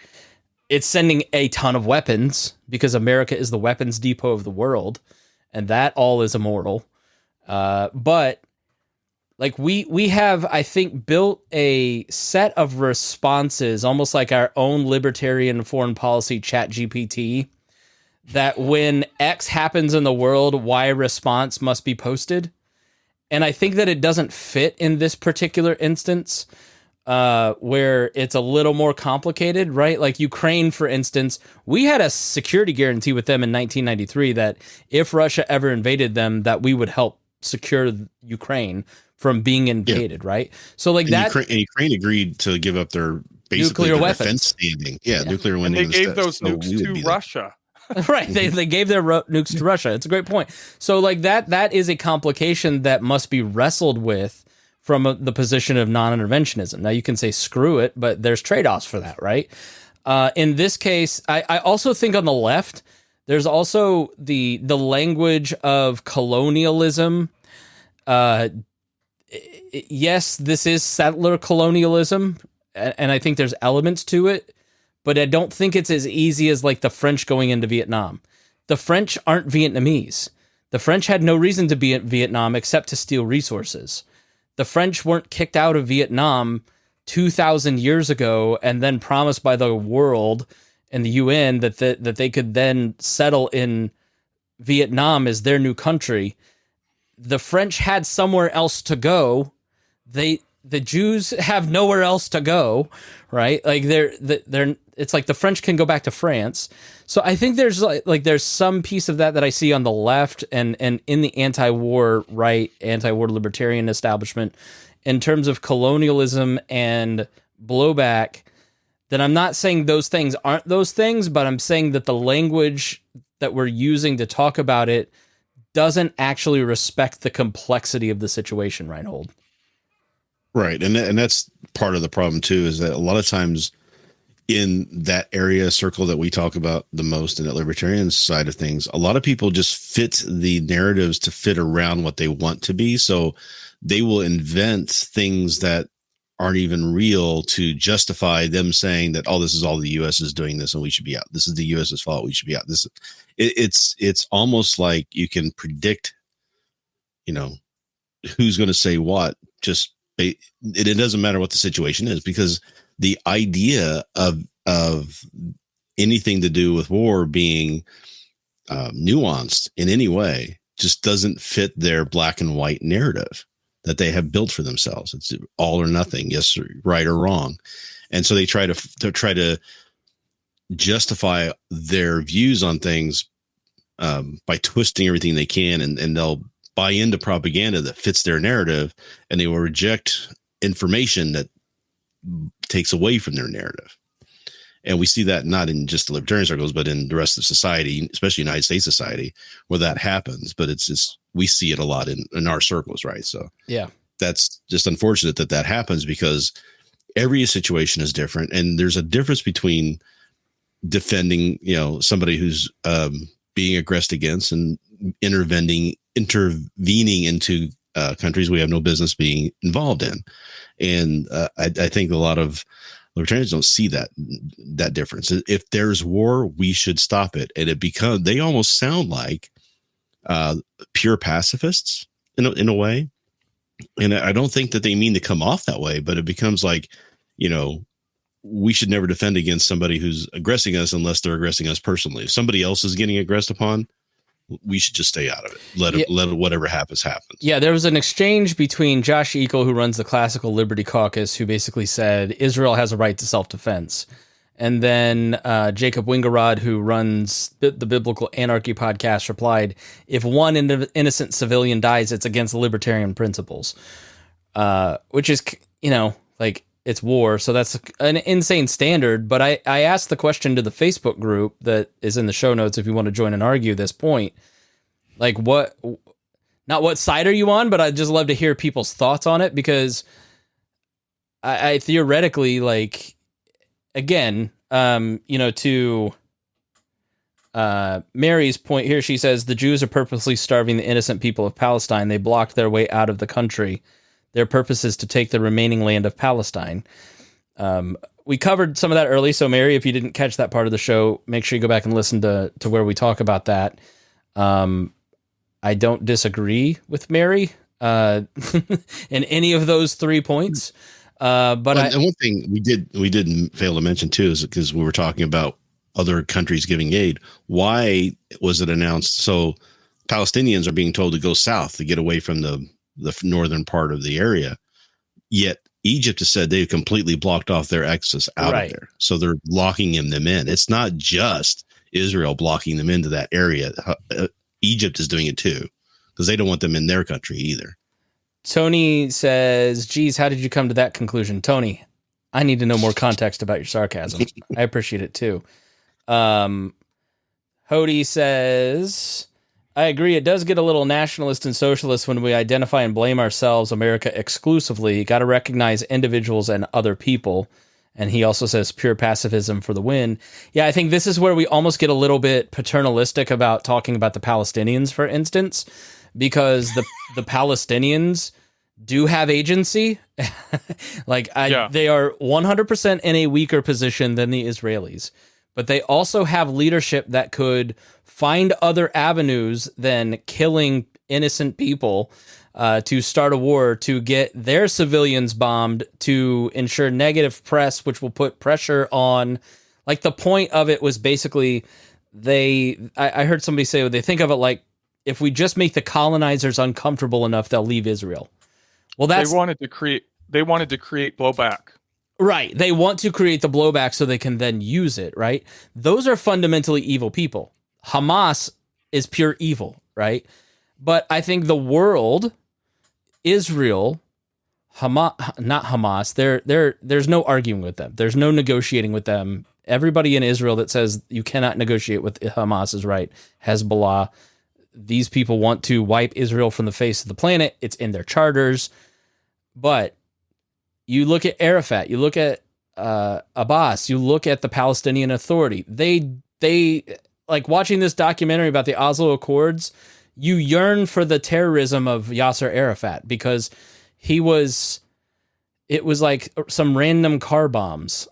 It's sending a ton of weapons because America is the weapons depot of the world, and that all is immoral. But like we have, I think, built a set of responses, almost like our own libertarian foreign policy chat GPT, that when X happens in the world, Y response must be posted. And I think that it doesn't fit in this particular instance, where it's a little more complicated, right? Like Ukraine, for instance, we had a security guarantee with them in 1993 that if Russia ever invaded them, that we would help secure Ukraine from being invaded, right? So like that, Ukraine agreed to give up their basically nuclear their weapons, defense standing. Nuclear weapons. weapons. They gave those nukes to Russia. Right, they gave their nukes to Russia. It's a great point. So like that is a complication that must be wrestled with from the position of non-interventionism. Now you can say screw it, but there's trade-offs for that, right? In this case, I also think on the left, there's also the language of colonialism. Yes, this is settler colonialism, and I think there's elements to it. But I don't think it's as easy as like the French going into Vietnam. The French aren't Vietnamese. The French had no reason to be in Vietnam except to steal resources. The French weren't kicked out of Vietnam 2,000 years ago and then promised by the world and the UN that they could then settle in Vietnam as their new country. The French had somewhere else to go. The Jews have nowhere else to go, right? Like they're it's like the French can go back to France. So I think there's like there's some piece of that I see on the left and in the anti-war right, anti-war libertarian establishment in terms of colonialism and blowback, that I'm not saying those things aren't those things, but I'm saying that the language that we're using to talk about it doesn't actually respect the complexity of the situation, Rhinehold. Right. And that's part of the problem too, is that a lot of times in that area circle that we talk about the most in that libertarian side of things, a lot of people just fit the narratives to fit around what they want to be. So they will invent things that aren't even real to justify them saying that, oh, this is all the U.S. is doing this and we should be out. This is the U.S.'s fault. We should be out. It's almost like you can predict, who's going to say what. It doesn't matter what the situation is, because the idea of anything to do with war being nuanced in any way just doesn't fit their black and white narrative that they have built for themselves. It's all or nothing, yes, right or wrong. And so they try to justify their views on things by twisting everything they can, and they'll buy into propaganda that fits their narrative, and they will reject information that takes away from their narrative. And we see that not in just the libertarian circles, but in the rest of society, especially United States society, where that happens. But we see it a lot in our circles, right? So yeah, that's just unfortunate that happens, because every situation is different, and there's a difference between defending, somebody who's being aggressed against, and intervening into countries we have no business being involved in. And I think a lot of libertarians don't see that difference. If there's war, we should stop it. And they almost sound like pure pacifists in a way. And I don't think that they mean to come off that way, but it becomes like, we should never defend against somebody who's aggressing us unless they're aggressing us personally. If somebody else is getting aggressed upon, we should just stay out of it. Let whatever happens. Yeah, there was an exchange between Josh Ekel, who runs the Classical Liberty Caucus, who basically said Israel has a right to self-defense. And then Jacob Wingerod, who runs the Biblical Anarchy podcast, replied, if one innocent civilian dies, it's against the libertarian principles, which is, it's war. So that's an insane standard. But I asked the question to the Facebook group that is in the show notes if you want to join and argue this point. Like, not what side are you on, but I'd just love to hear people's thoughts on it, because I theoretically, again, to Mary's point here, she says the Jews are purposely starving the innocent people of Palestine. They blocked their way out of the country. Their purpose is to take the remaining land of Palestine. We covered some of that early. So Mary, if you didn't catch that part of the show, make sure you go back and listen to where we talk about that. I don't disagree with Mary in any of those 3 points. And one thing we didn't fail to mention too is because we were talking about other countries giving aid. Why was it announced? So Palestinians are being told to go south to get away from the northern part of the area. Yet Egypt has said they've completely blocked off their access out of there. So they're locking them in. It's not just Israel blocking them into that area. Egypt is doing it too, because they don't want them in their country either. Tony says, geez, how did you come to that conclusion? Tony, I need to know more context about your sarcasm. I appreciate it too. Hody says, I agree. It does get a little nationalist and socialist when we identify and blame ourselves, America, exclusively. Got to recognize individuals and other people. And he also says pure pacifism for the win. Yeah, I think this is where we almost get a little bit paternalistic about talking about the Palestinians, for instance, because the Palestinians do have agency. They are 100% in a weaker position than the Israelis. But they also have leadership that could find other avenues than killing innocent people to start a war, to get their civilians bombed, to ensure negative press, which will put pressure on. Like, the point of it was basically I heard somebody say, they think of it like, if we just make the colonizers uncomfortable enough, they'll leave Israel. Well, they wanted to create blowback. Right. They want to create the blowback so they can then use it, right? Those are fundamentally evil people. Hamas is pure evil, right? But I think the world, Israel, not Hamas, there's no arguing with them. There's no negotiating with them. Everybody in Israel that says you cannot negotiate with Hamas is right. Hezbollah, these people want to wipe Israel from the face of the planet. It's in their charters. But you look at Arafat, you look at Abbas, you look at the Palestinian Authority. They like watching this documentary about the Oslo Accords. You yearn for the terrorism of Yasser Arafat, because he was it was like some random car bombs,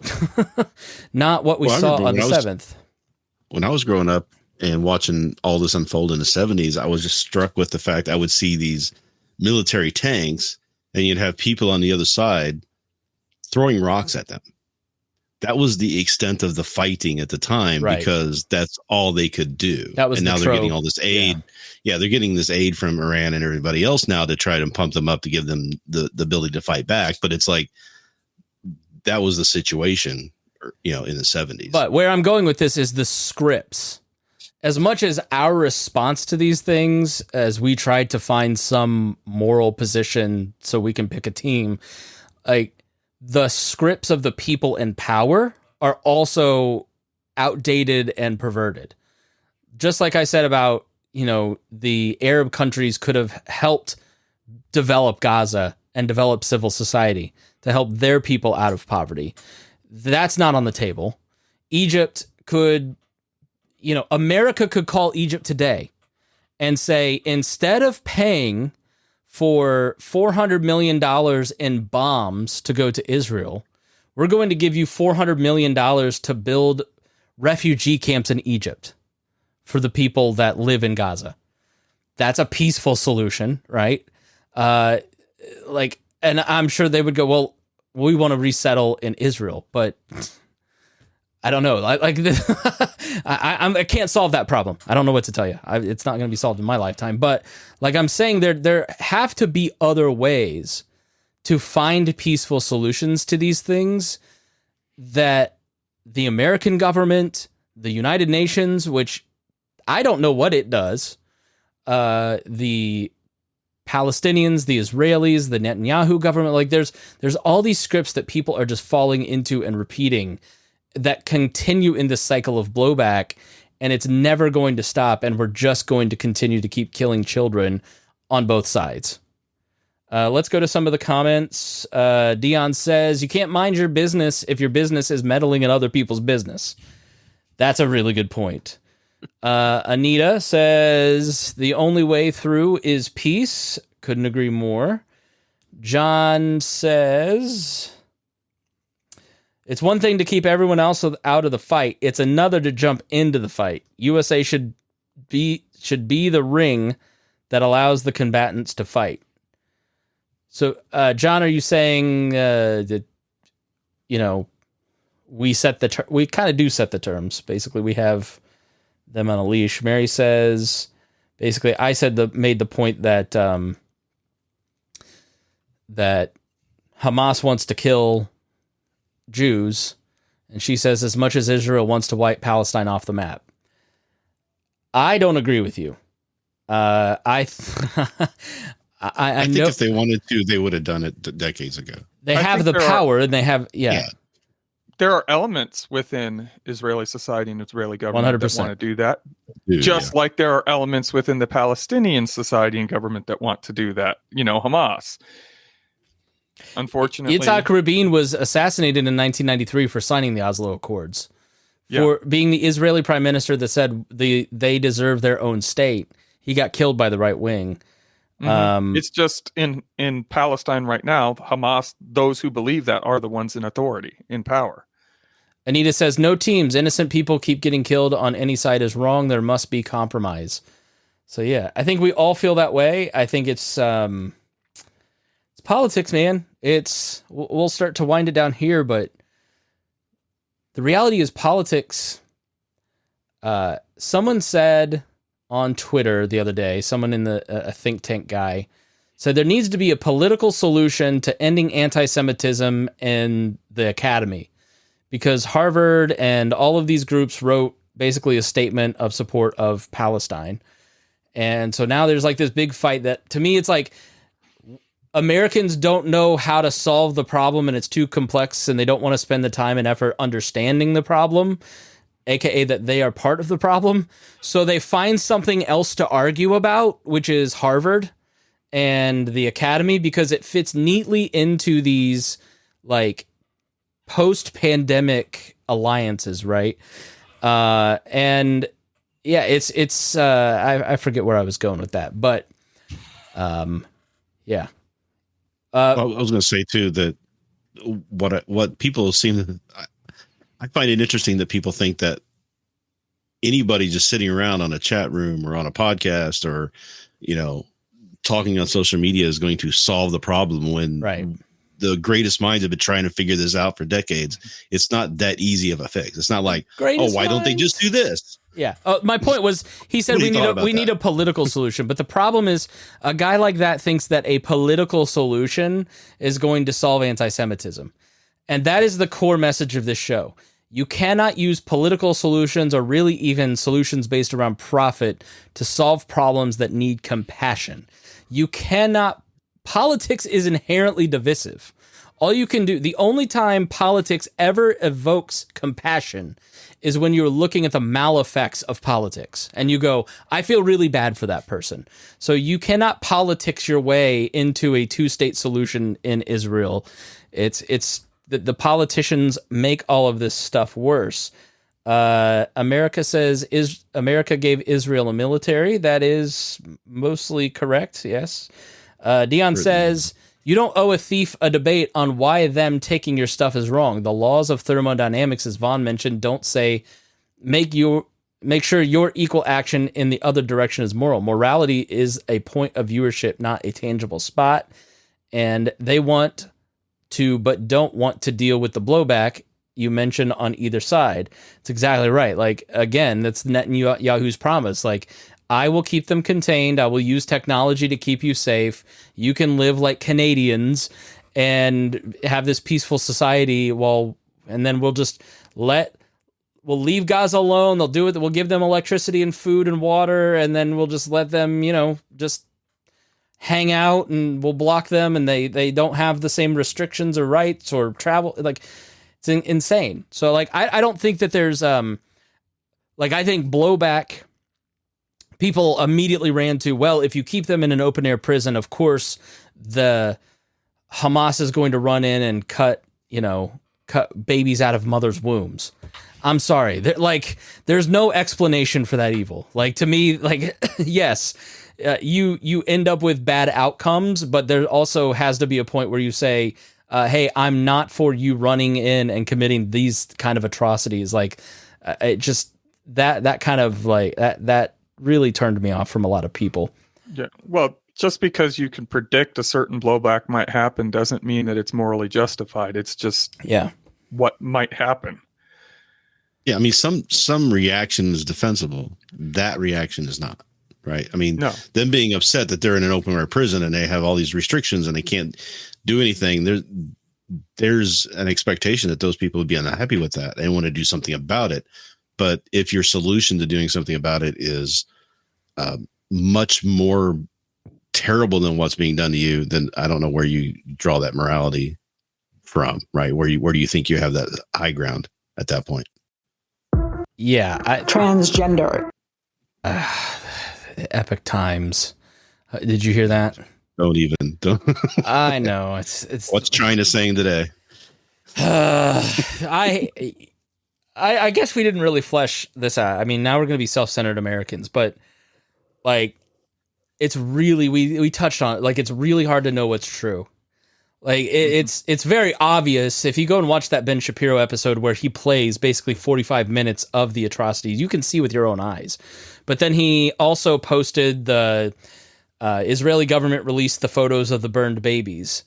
not what we saw on the 7th. When I was growing up and watching all this unfold in the 70s, I was just struck with the fact I would see these military tanks and you'd have people on the other side throwing rocks at them. That was the extent of the fighting at the time, right, because that's all they could do. That was, and now they're getting all this aid. Yeah, they're getting this aid from Iran and everybody else now to try to pump them up to give them the ability to fight back. But it's like that was the situation, in the 70s. But where I'm going with this is the scripts. As much as our response to these things, as we tried to find some moral position so we can pick a team, like, the scripts of the people in power are also outdated and perverted. Just like I said about, the Arab countries could have helped develop Gaza and develop civil society to help their people out of poverty. That's not on the table. Egypt could, America could call Egypt today and say, instead of paying for $400 million in bombs to go to Israel, we're going to give you $400 million to build refugee camps in Egypt for the people that live in Gaza. That's a peaceful solution, right? And I'm sure they would go, well, we want to resettle in Israel, but I don't know. I can't solve that problem. I don't know what to tell you. It's not going to be solved in my lifetime. But like I'm saying, there have to be other ways to find peaceful solutions to these things that the American government, the United Nations, which I don't know what it does, the Palestinians, the Israelis, the Netanyahu government, like there's all these scripts that people are just falling into and repeating that continue in this cycle of blowback, and it's never going to stop, and we're just going to continue to keep killing children on both sides. Let's go to some of the comments. Dion says, you can't mind your business if your business is meddling in other people's business. That's a really good point. Anita says, the only way through is peace. Couldn't agree more. John says, it's one thing to keep everyone else out of the fight. It's another to jump into the fight. USA should be the ring that allows the combatants to fight. So, John, are you saying that, we kind of do set the terms? Basically, we have them on a leash. Mary says, basically, I made the point that that Hamas wants to kill Jews, and she says as much as Israel wants to wipe Palestine off the map. I don't agree with you. I think if they wanted to, they would have done it decades ago. They have the power, and they have There are elements within Israeli society and Israeli government 100%. that want to do that. Just like there are elements within the Palestinian society and government that want to do that. Hamas. Unfortunately, Yitzhak Rabin was assassinated in 1993 for signing the Oslo Accords, for being the Israeli prime minister that said they deserve their own state. He got killed by the right wing. Mm-hmm. It's just in Palestine right now, Hamas, those who believe that are the ones in authority, in power. Anita says, no teams, innocent people keep getting killed on any side is wrong. There must be compromise. So yeah, I think we all feel that way. I think it's politics, man. We'll start to wind it down here, but the reality is politics. Someone said on Twitter the other day, someone in a think tank guy said there needs to be a political solution to ending anti-Semitism in the academy, because Harvard and all of these groups wrote basically a statement of support of Palestine. And so now there's like this big fight that, to me, it's like Americans don't know how to solve the problem, and it's too complex, and they don't want to spend the time and effort understanding the problem, aka that they are part of the problem. So they find something else to argue about, which is Harvard and the academy, because it fits neatly into these like post-pandemic alliances, right? And yeah, it's I forget where I was going with that, but yeah. I was going to say too that what people seem. I find it interesting that people think that anybody just sitting around on a chat room or on a podcast or, talking on social media is going to solve the problem when the greatest minds have been trying to figure this out for decades. It's not that easy of a fix. It's not like, why don't they just do this? Yeah. My point was, he said we need a political solution. But the problem is a guy like that thinks that a political solution is going to solve anti-Semitism. And that is the core message of this show. You cannot use political solutions or really even solutions based around profit to solve problems that need compassion. You cannot. Politics is inherently divisive. All you can do, the only time politics ever evokes compassion is when you're looking at the maleffects of politics and you go, I feel really bad for that person. So you cannot politics your way into a two-state solution in Israel. It's the politicians make all of this stuff worse. America says America gave Israel a military. That is mostly correct. Yes. Dion says, you don't owe a thief a debate on why them taking your stuff is wrong. The laws of thermodynamics, as Vaughn mentioned, don't say make sure your equal action in the other direction is moral. Morality is a point of viewership, not a tangible spot. And they want to, but don't want to deal with the blowback you mentioned on either side. It's exactly right. Like, again, that's Netanyahu's promise. Like, I will keep them contained. I will use technology to keep you safe. You can live like Canadians and have this peaceful society and then we'll leave Gaza alone. They'll do it. We'll give them electricity and food and water. And then we'll just let them, just hang out, and we'll block them. And they don't have the same restrictions or rights or travel. Like, it's insane. So like, I don't think that there's, I think blowback, people immediately ran to, well, if you keep them in an open air prison, of course, the Hamas is going to run in and cut babies out of mothers' wombs. I'm sorry. There's no explanation for that evil. Like, to me, like, yes, you end up with bad outcomes, but there also has to be a point where you say, hey, I'm not for you running in and committing these kind of atrocities. Like, it just, that kind of like that really turned me off from a lot of people. Yeah. Well, just because you can predict a certain blowback might happen doesn't mean that it's morally justified. It's just what might happen. Yeah, I mean, some reaction is defensible. That reaction is not, right? I mean, them being upset that they're in an open air prison and they have all these restrictions and they can't do anything. There's an expectation that those people would be unhappy with that and want to do something about it. But if your solution to doing something about it is much more terrible than what's being done to you, then I don't know where you draw that morality from, right? Where do you think you have that high ground at that point? Yeah. Transgender. Epic times. Did you hear that? Don't. I know. It's what's China saying today? I guess we didn't really flesh this out. I mean, now we're going to be self-centered Americans, but like, it's really, we touched on it. Like, it's really hard to know what's true. Like, it's very obvious. If you go and watch that Ben Shapiro episode where he plays basically 45 minutes of the atrocities, you can see with your own eyes. But then he also posted the Israeli government released the photos of the burned babies,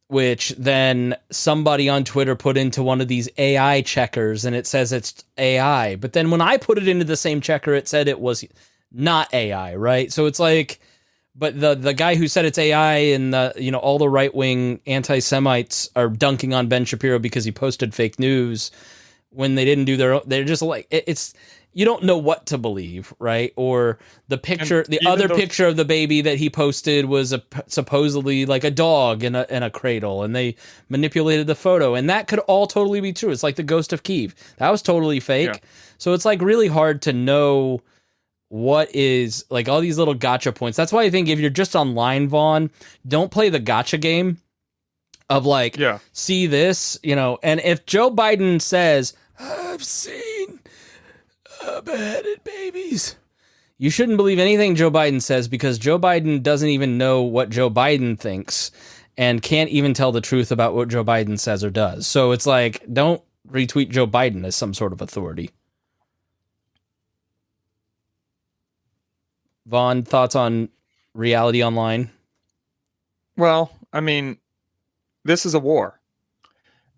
which then somebody on Twitter put into one of these AI checkers, and it says it's AI. But then when I put it into the same checker, it said it was not AI, right? So it's like, but the guy who said it's AI and all the right-wing anti-Semites are dunking on Ben Shapiro because he posted fake news when they didn't do their own. They're just like, it's, you don't know what to believe, right? Or the picture, the other picture of the baby that he posted was supposedly like a dog in a cradle, and they manipulated the photo, and that could all totally be true. It's like the Ghost of Kiev. That was totally fake. Yeah. So it's like really hard to know what is, like, all these little gotcha points. That's why I think if you're just online, Vaughn, don't play the gotcha game of like, see this, and if Joe Biden says, I've seen beheaded babies, you shouldn't believe anything Joe Biden says, because Joe Biden doesn't even know what Joe Biden thinks. and can't even tell the truth about what Joe Biden says or does. So it's like, don't retweet Joe Biden as some sort of authority. Vaughn, thoughts on reality online? Well, I mean, this is a war.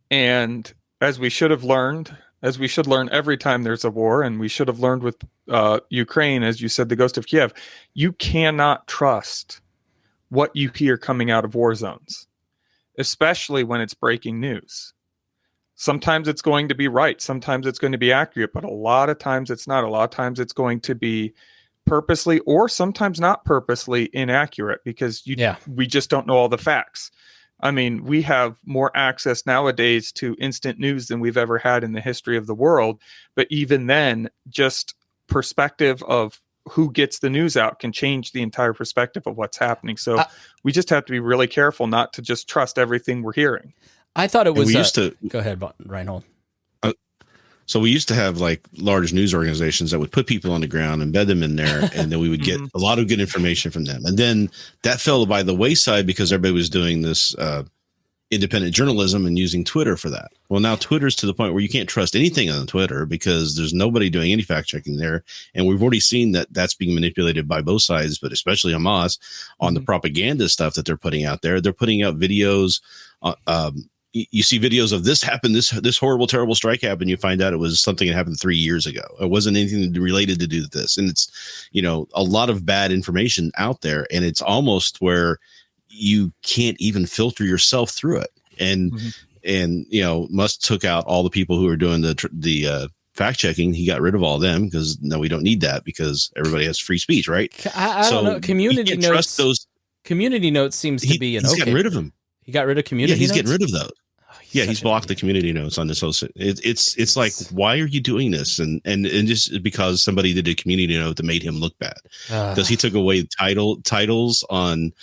And as we should learn every time there's a war, and we should have learned with Ukraine, as you said, the Ghost of Kiev, you cannot trust what you hear coming out of war zones, especially when it's breaking news. Sometimes it's going to be right. Sometimes it's going to be accurate, but a lot of times it's not. A lot of times it's going to be purposely or sometimes not purposely inaccurate because we just don't know all the facts. I mean, we have more access nowadays to instant news than we've ever had in the history of the world. But even then, just perspective of who gets the news out can change the entire perspective of what's happening. So we just have to be really careful not to just trust everything we're hearing. I thought it was... we used to... Go ahead, Rhinehold. So we used to have like large news organizations that would put people on the ground, embed them in there, and then we would get a lot of good information from them. And then that fell by the wayside because everybody was doing this independent journalism and using Twitter for that. Well, now Twitter's to the point where you can't trust anything on Twitter because there's nobody doing any fact checking there. And we've already seen that that's being manipulated by both sides, but especially Hamas on the propaganda stuff that they're putting out there. They're putting out videos. You see videos of this happened, this horrible, terrible strike happened. You find out it was something that happened 3 years ago. It wasn't anything related to do with this. And it's, a lot of bad information out there. And it's almost where you can't even filter yourself through it. And Musk took out all the people who were doing the fact checking. He got rid of all of them because we don't need that because everybody has free speech, right? I don't know. Community notes. Community notes seems to be he's gotten rid of them. He got rid of community notes? Yeah, he's getting rid of those. He's blocked the community notes on this whole. It's like, why are you doing this? And just because somebody did a community note that made him look bad, because he took away titles on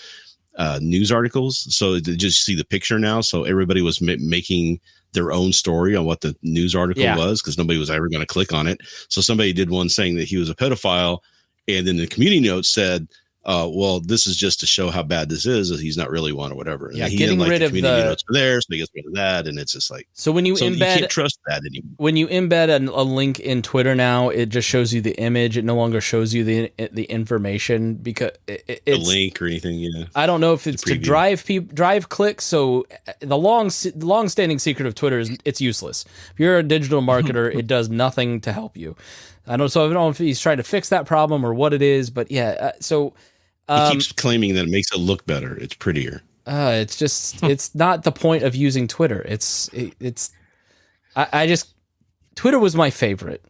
news articles, so to just see the picture now. So everybody was making their own story on what the news article was, because nobody was ever going to click on it. So somebody did one saying that he was a pedophile, and then the community note said, well, this is just to show how bad this is. He's not really one or whatever. And he getting rid of the notes were there, so he gets rid of that, and it's just like you can't trust that anymore. When you embed a link in Twitter now, it just shows you the image. It no longer shows you the information because it's a link or anything. Yeah, I don't know if it's to drive clicks. So the long-standing secret of Twitter is it's useless. If you're a digital marketer, it does nothing to help you. I don't know if he's trying to fix that problem or what it is, but he keeps claiming that it makes it look better. It's prettier. It's just, it's not the point of using Twitter. Twitter was my favorite.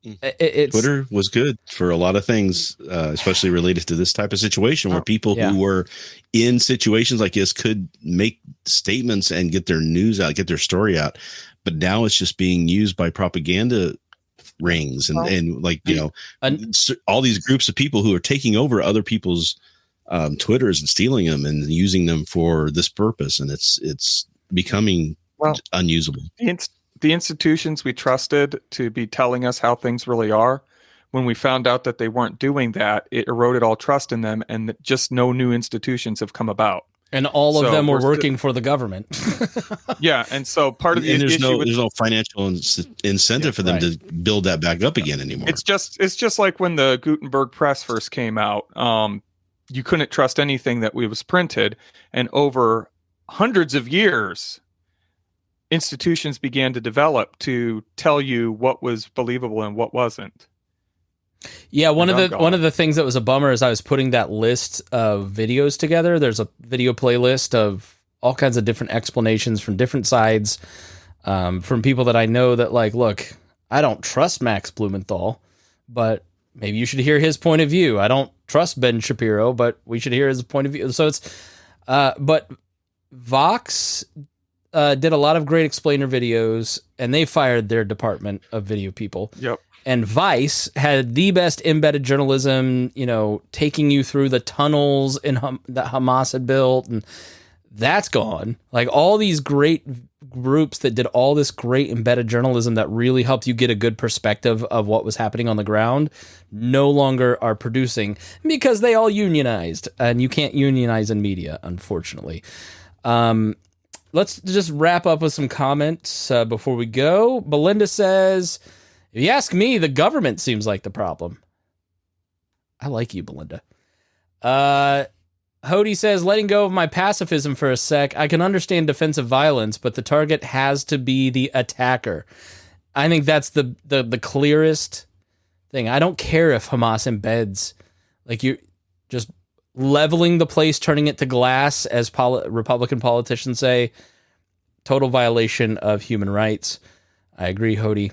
Twitter was good for a lot of things, especially related to this type of situation where people who were in situations like this could make statements and get their news out, get their story out. But now it's just being used by propaganda rings and all these groups of people who are taking over other people's Twitters and stealing them and using them for this purpose, and it's becoming unusable. The institutions we trusted to be telling us how things really are, when we found out that they weren't doing that, it eroded all trust in them, and just no new institutions have come about. And all of them were working for the government. Yeah, and so part of the issue there's no financial incentive for them to build that back up again anymore. It's just like when the Gutenberg press first came out. You couldn't trust anything that was printed, and over hundreds of years, institutions began to develop to tell you what was believable and what wasn't. Yeah, one of the things that was a bummer is I was putting that list of videos together. There's a video playlist of all kinds of different explanations from different sides, from people that I know that look, I don't trust Max Blumenthal, but maybe you should hear his point of view. I don't trust Ben Shapiro, but we should hear his point of view. So it's, but Vox did a lot of great explainer videos, and they fired their department of video people. Yep. And Vice had the best embedded journalism, taking you through the tunnels that Hamas had built, and that's gone. Like all these great groups that did all this great embedded journalism that really helped you get a good perspective of what was happening on the ground no longer are producing because they all unionized, and you can't unionize in media, unfortunately. Let's just wrap up with some comments before we go. Belinda says, if you ask me, the government seems like the problem. I like you, Belinda. Hody says, letting go of my pacifism for a sec, I can understand defensive violence, but the target has to be the attacker. I think that's the clearest thing. I don't care if Hamas embeds, like, you're just leveling the place, turning it to glass, as Republican politicians say. Total violation of human rights. I agree, Hody.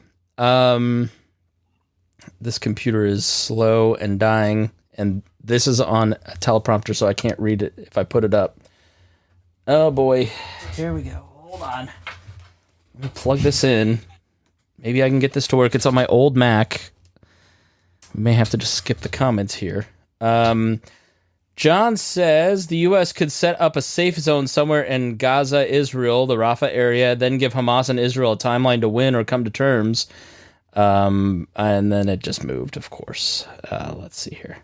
This computer is slow and dying, and this is on a teleprompter, so I can't read it if I put it up. Oh boy. Here we go. Hold on. Let me plug this in. Maybe I can get this to work. It's on my old Mac. We may have to just skip the comments here. John says the U.S. could set up a safe zone somewhere in Gaza, Israel, the Rafah area, then give Hamas and Israel a timeline to win or come to terms. And then it just moved, of course. Let's see here.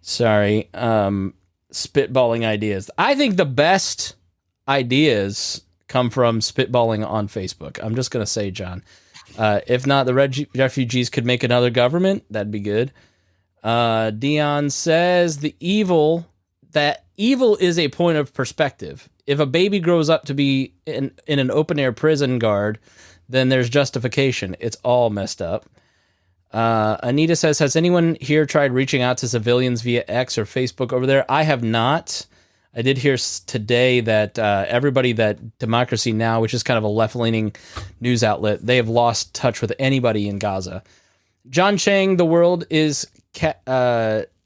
Sorry. Spitballing ideas. I think the best ideas come from spitballing on Facebook. I'm just going to say, John. If not, the refugees could make another government. That'd be good. Dion says evil is a point of perspective. If a baby grows up to be in an open air prison guard, then there's justification. It's all messed up. Anita says, has anyone here tried reaching out to civilians via X or Facebook over there? I have not. I did hear today that everybody that Democracy Now!, which is kind of a left-leaning news outlet, they have lost touch with anybody in Gaza. John Chang, the world is...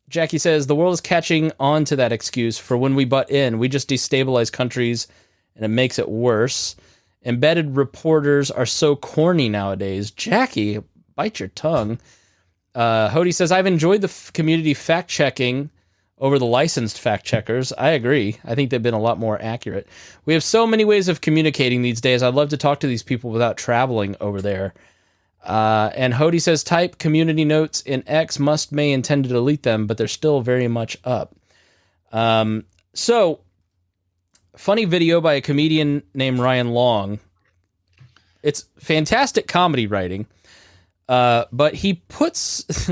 Jackie says, the world is catching on to that excuse for when we butt in. We just destabilize countries, and it makes it worse. Embedded reporters are so corny nowadays. Jackie, bite your tongue. Hody says, I've enjoyed the community fact-checking over the licensed fact-checkers. I agree. I think they've been a lot more accurate. We have so many ways of communicating these days. I'd love to talk to these people without traveling over there. And Hody says, type community notes in X, may intend to delete them, but they're still very much up. So, funny video by a comedian named Ryan Long. It's fantastic comedy writing. But he puts...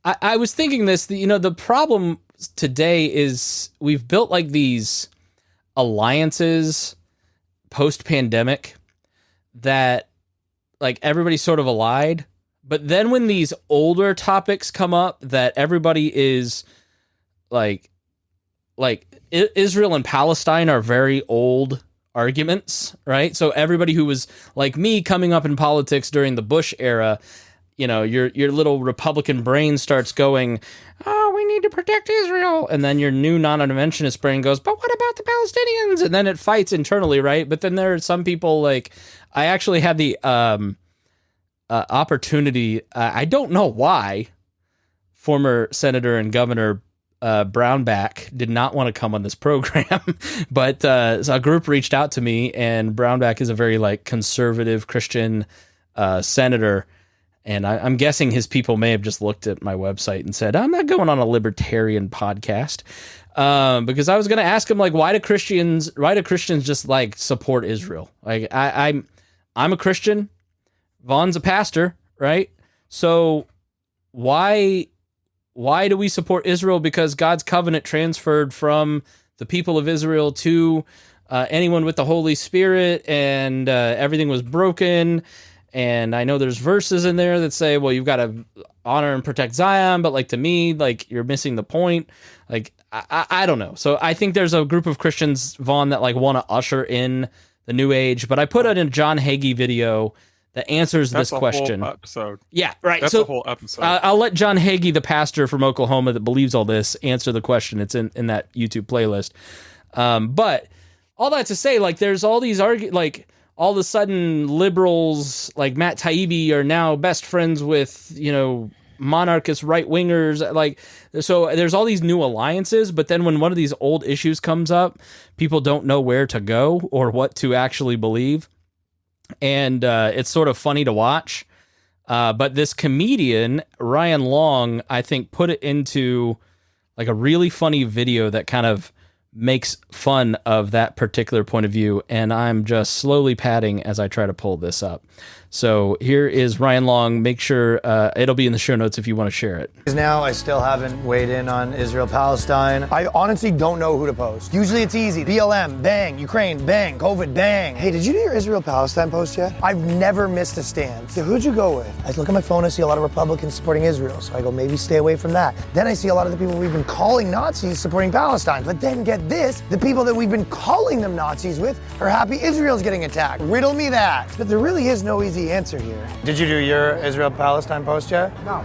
I was thinking this, the problem today is we've built like these alliances post-pandemic that like everybody's sort of allied. But then when these older topics come up that everybody is like Israel and Palestine are very old arguments, right? So everybody who was like me coming up in politics during the Bush era, your little Republican brain starts going, oh, we need to protect Israel. And then your new non-interventionist brain goes, but what about the Palestinians? And then it fights internally, right? But then there are some people like, I actually had the opportunity, I don't know why, former Senator and Governor Brownback did not want to come on this program, but so a group reached out to me, and Brownback is a very like conservative Christian senator. And I'm guessing his people may have just looked at my website and said, I'm not going on a libertarian podcast. Because I was going to ask him, like, why do Christians just like support Israel? Like I'm a Christian. Vaughn's a pastor, right? So why do we support Israel? Because God's covenant transferred from the people of Israel to anyone with the Holy Spirit, and everything was broken. And I know there's verses in there that say, well, you've got to honor and protect Zion, but like to me, like you're missing the point. Like, I don't know. So I think there's a group of Christians, Vaughn, that like want to usher in the new age. But I put out a John Hagee video that answers this question. Whole episode. Yeah, right. That's a whole episode. I'll let John Hagee, the pastor from Oklahoma that believes all this, answer the question. It's in that YouTube playlist. But all that to say, like, there's all these like all of a sudden liberals like Matt Taibbi are now best friends with, monarchist right wingers. Like, so there's all these new alliances, but then when one of these old issues comes up, people don't know where to go or what to actually believe. And it's sort of funny to watch. But this comedian, Ryan Long, I think put it into like a really funny video that kind of makes fun of that particular point of view. And I'm just slowly padding as I try to pull this up. So here is Ryan Long. Make sure it'll be in the show notes if you want to share it. Now I still haven't weighed in on Israel-Palestine. I honestly don't know who to post. Usually it's easy. BLM, bang. Ukraine, bang. COVID, bang. Hey, did you do your Israel-Palestine post yet? I've never missed a stand. So who'd you go with? I look at my phone, I see a lot of Republicans supporting Israel. So I go, maybe stay away from that. Then I see a lot of the people we've been calling Nazis supporting Palestine. But then get this, the people that we've been calling them Nazis with are happy Israel's getting attacked. Riddle me that. But there really is no easy answer here. Did you do your Israel-Palestine post yet? No.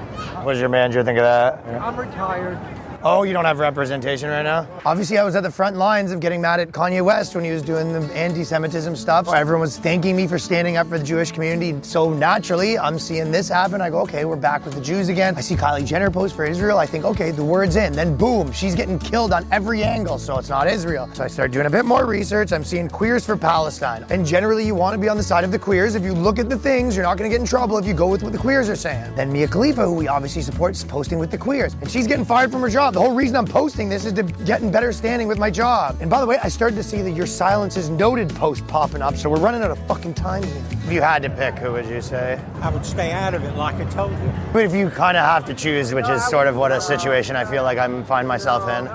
What does your manager think of that? I'm retired. Oh, you don't have representation right now? Obviously, I was at the front lines of getting mad at Kanye West when he was doing the anti-Semitism stuff. Everyone was thanking me for standing up for the Jewish community. So naturally, I'm seeing this happen. I go, okay, we're back with the Jews again. I see Kylie Jenner post for Israel. I think, okay, the word's in. Then boom, she's getting killed on every angle, so it's not Israel. So I start doing a bit more research. I'm seeing queers for Palestine. And generally, you want to be on the side of the queers. If you look at the things, you're not going to get in trouble if you go with what the queers are saying. Then Mia Khalifa, who we obviously support, is posting with the queers. And she's getting fired from her job. The whole reason I'm posting this is to get in better standing with my job. And by the way, I started to see the "Your Silence is Noted" post popping up, so we're running out of fucking time here. If you had to pick, who would you say? I would stay out of it, like I told you. But if you kind of have to choose, which is sort of what a situation I feel like I find myself in.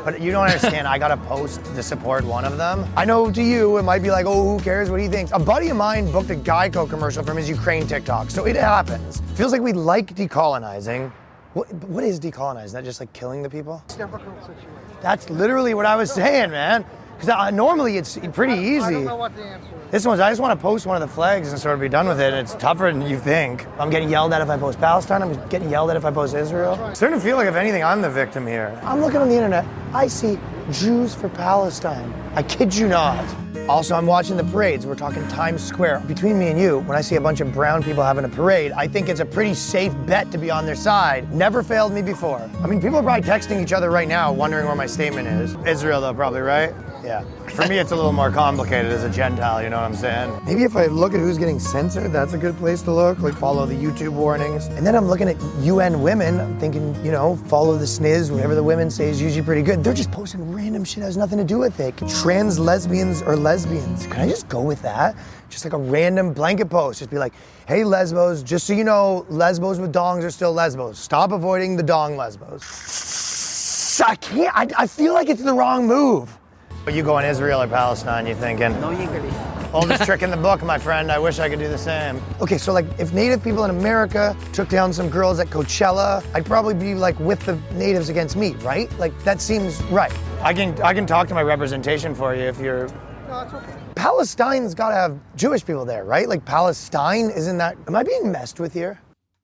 But you don't understand, I gotta post to support one of them. I know to you, it might be like, oh, who cares what he thinks? A buddy of mine booked a Geico commercial from his Ukraine TikTok, so it happens. Feels like we like decolonizing. What is decolonizing? Is that just like killing the people? It's a difficult situation. That's literally what I was saying, man. Because normally it's pretty easy. I don't know what the answer is. This one's, I just want to post one of the flags and sort of be done with it. It's tougher than you think. I'm getting yelled at if I post Palestine. I'm getting yelled at if I post Israel. It's starting to feel like, if anything, I'm the victim here. I'm looking on the internet. I see Jews for Palestine. I kid you not. Also, I'm watching the parades. We're talking Times Square. Between me and you, when I see a bunch of brown people having a parade, I think it's a pretty safe bet to be on their side. Never failed me before. I mean, people are probably texting each other right now, wondering where my statement is. Israel, though, probably, right? Yeah. For me, it's a little more complicated as a Gentile, you know what I'm saying? Maybe if I look at who's getting censored, that's a good place to look, like follow the YouTube warnings. And then I'm looking at UN women, I'm thinking, you know, follow the SNIZ, whatever the women say is usually pretty good. They're just posting random shit that has nothing to do with it. Trans lesbians or lesbians. Can I just go with that? Just like a random blanket post. Just be like, hey, lesbos, just so you know, lesbos with dongs are still lesbos. Stop avoiding the dong lesbos. I can't, I feel like it's the wrong move. Are you going Israel or Palestine, you thinking? No English. Oldest trick in the book, my friend. I wish I could do the same. Okay, so like if Native people in America took down some girls at Coachella, I'd probably be like with the natives against me, right? Like that seems right. I can talk to my representation for you if you're... No, it's okay. Palestine's got to have Jewish people there, right? Like Palestine, isn't that... Am I being messed with here?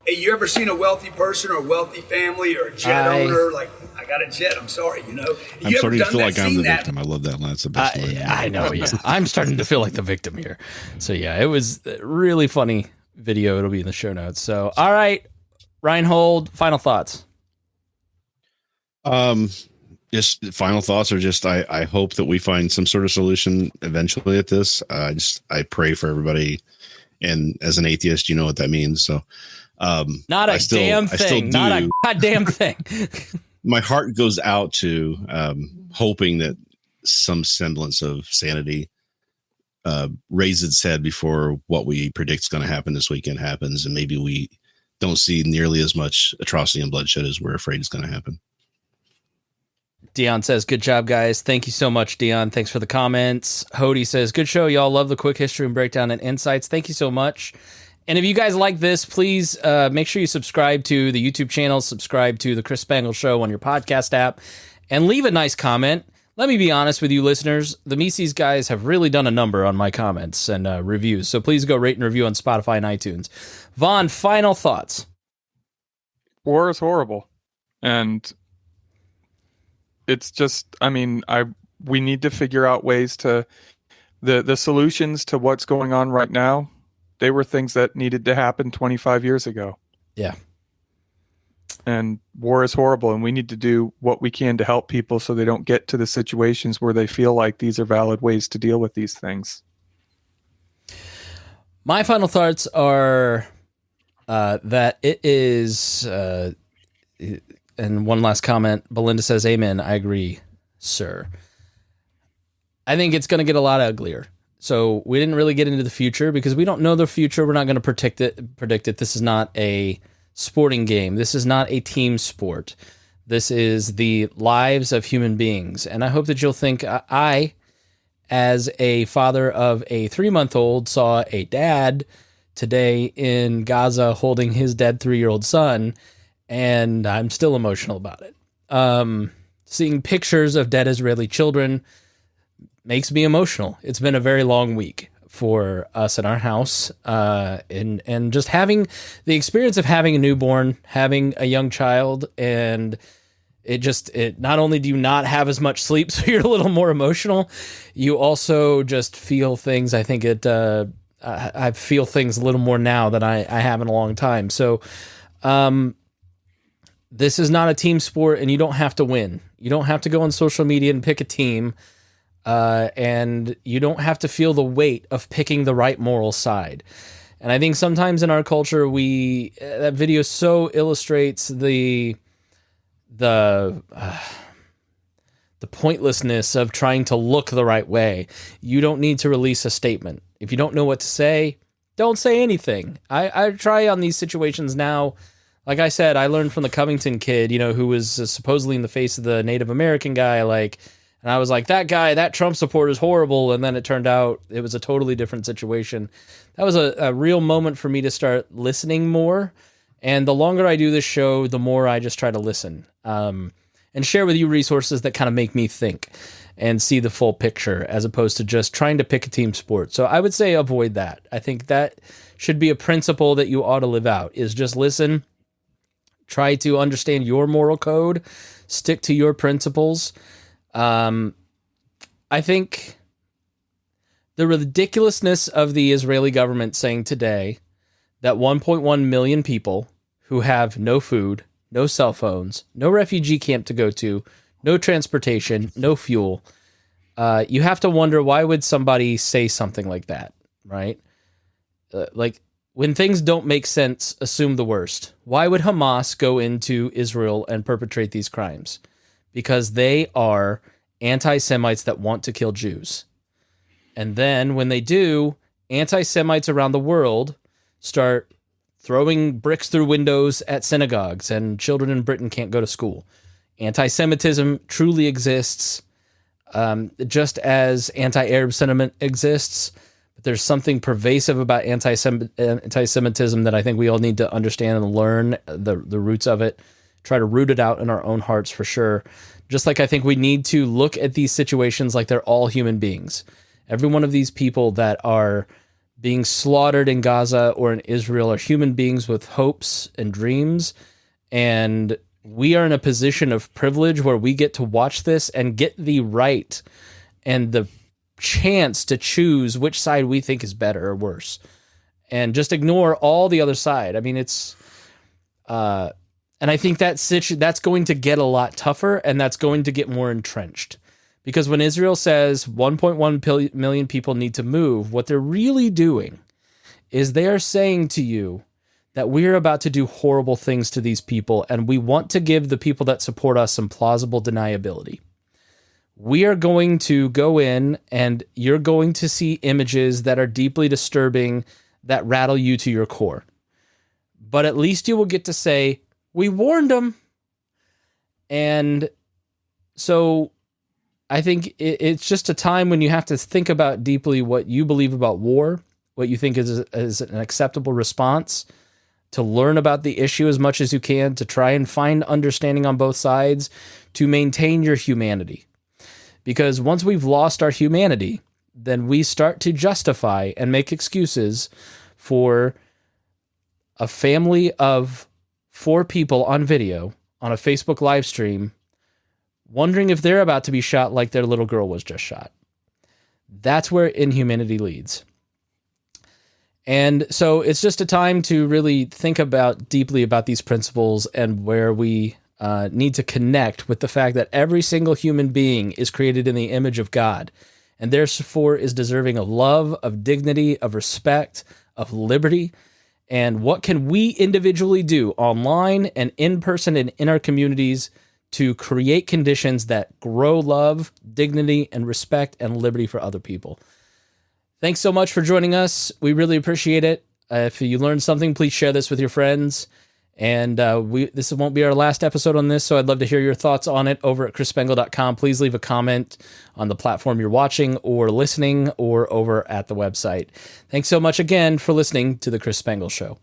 Hey, you ever seen a wealthy person or a wealthy family or a jet owner? Like, I got a jet, I'm sorry, you know? I'm starting to feel like I'm the victim. I love that line. It's the best line. I know, yeah. I'm starting to feel like the victim here. So, yeah, it was a really funny video. It'll be in the show notes. So, all right, Rhinehold, final thoughts. Just final thoughts are just, I hope that we find some sort of solution eventually at this. I pray for everybody. And as an atheist, you know what that means. So, not a damn thing. Not a goddamn thing. My heart goes out to hoping that some semblance of sanity raises its head before what we predict is going to happen this weekend happens, and maybe we don't see nearly as much atrocity and bloodshed as we're afraid is going to happen. Dion says, good job, guys. Thank you so much, Dion. Thanks for the comments. Hody says, good show. Y'all love the quick history and breakdown and insights. Thank you so much. And if you guys like this, please make sure you subscribe to the YouTube channel, subscribe to the Chris Spangle Show on your podcast app, and leave a nice comment. Let me be honest with you listeners. The Mises guys have really done a number on my comments and reviews. So please go rate and review on Spotify and iTunes. Vaughn, final thoughts. War is horrible. And it's just, I mean, we need to figure out ways to, the solutions to what's going on right now. They were things that needed to happen 25 years ago. Yeah. And war is horrible, and we need to do what we can to help people so they don't get to the situations where they feel like these are valid ways to deal with these things. My final thoughts are that it is, and one last comment, Belinda says, amen, I agree, sir. I think it's going to get a lot uglier. So we didn't really get into the future because we don't know the future. We're not going to predict it. This is not a sporting game. This is not a team sport. This is the lives of human beings. And I hope that you'll think I, as a father of a 3-month-old, saw a dad today in Gaza holding his dead 3-year-old son, and I'm still emotional about it. Seeing pictures of dead Israeli children makes me emotional. It's been a very long week for us in our house, and just having the experience of having a newborn, having a young child, and it not only do you not have as much sleep, so you're a little more emotional, you also just feel things. I think I feel things a little more now than I have in a long time. So this is not a team sport, and you don't have to win. You don't have to go on social media and pick a team. And you don't have to feel the weight of picking the right moral side. And I think sometimes in our culture, that video so illustrates the pointlessness of trying to look the right way. You don't need to release a statement. If you don't know what to say, don't say anything. I try on these situations now. Like I said, I learned from the Covington kid, who was supposedly in the face of the Native American guy, and I was like, that guy, that Trump supporter is horrible. And then it turned out it was a totally different situation. That was a real moment for me to start listening more. And the longer I do this show, the more I just try to listen and share with you resources that kind of make me think and see the full picture, as opposed to just trying to pick a team sport. So I would say avoid that. I think that should be a principle that you ought to live out, is just listen, try to understand your moral code, stick to your principles. I think the ridiculousness of the Israeli government saying today that 1.1 million people who have no food, no cell phones, no refugee camp to go to, no transportation, no fuel, you have to wonder, why would somebody say something like that, right? When things don't make sense, assume the worst. Why would Hamas go into Israel and perpetrate these crimes? Because they are anti-Semites that want to kill Jews. And then when they do, anti-Semites around the world start throwing bricks through windows at synagogues, and children in Britain can't go to school. Anti-Semitism truly exists, just as anti-Arab sentiment exists. But there's something pervasive about anti-Semitism that I think we all need to understand and learn the roots of it. Try to root it out in our own hearts for sure. Just like I think we need to look at these situations like they're all human beings. Every one of these people that are being slaughtered in Gaza or in Israel are human beings with hopes and dreams. And we are in a position of privilege where we get to watch this and get the right and the chance to choose which side we think is better or worse. And just ignore all the other side. I mean, it's... And I think that's going to get a lot tougher, and that's going to get more entrenched. Because when Israel says 1.1 million people need to move, what they're really doing is they are saying to you that we're about to do horrible things to these people, and we want to give the people that support us some plausible deniability. We are going to go in, and you're going to see images that are deeply disturbing, that rattle you to your core. But at least you will get to say, we warned them. And so I think it's just a time when you have to think about deeply what you believe about war, what you think is an acceptable response, to learn about the issue as much as you can, to try and find understanding on both sides, to maintain your humanity. Because once we've lost our humanity, then we start to justify and make excuses for a family of 4 people on video on a Facebook live stream wondering if they're about to be shot like their little girl was just shot. That's where inhumanity leads. And so it's just a time to really think deeply about these principles and where we need to connect with the fact that every single human being is created in the image of God, and therefore is deserving of love, of dignity, of respect, of liberty. And what can we individually do online and in person and in our communities to create conditions that grow love, dignity, and respect and liberty for other people? Thanks so much for joining us. We really appreciate it. If you learned something, please share this with your friends. And this won't be our last episode on this, so I'd love to hear your thoughts on it over at chrisspangle.com. Please leave a comment on the platform you're watching or listening, or over at the website. Thanks so much again for listening to The Chris Spangle Show.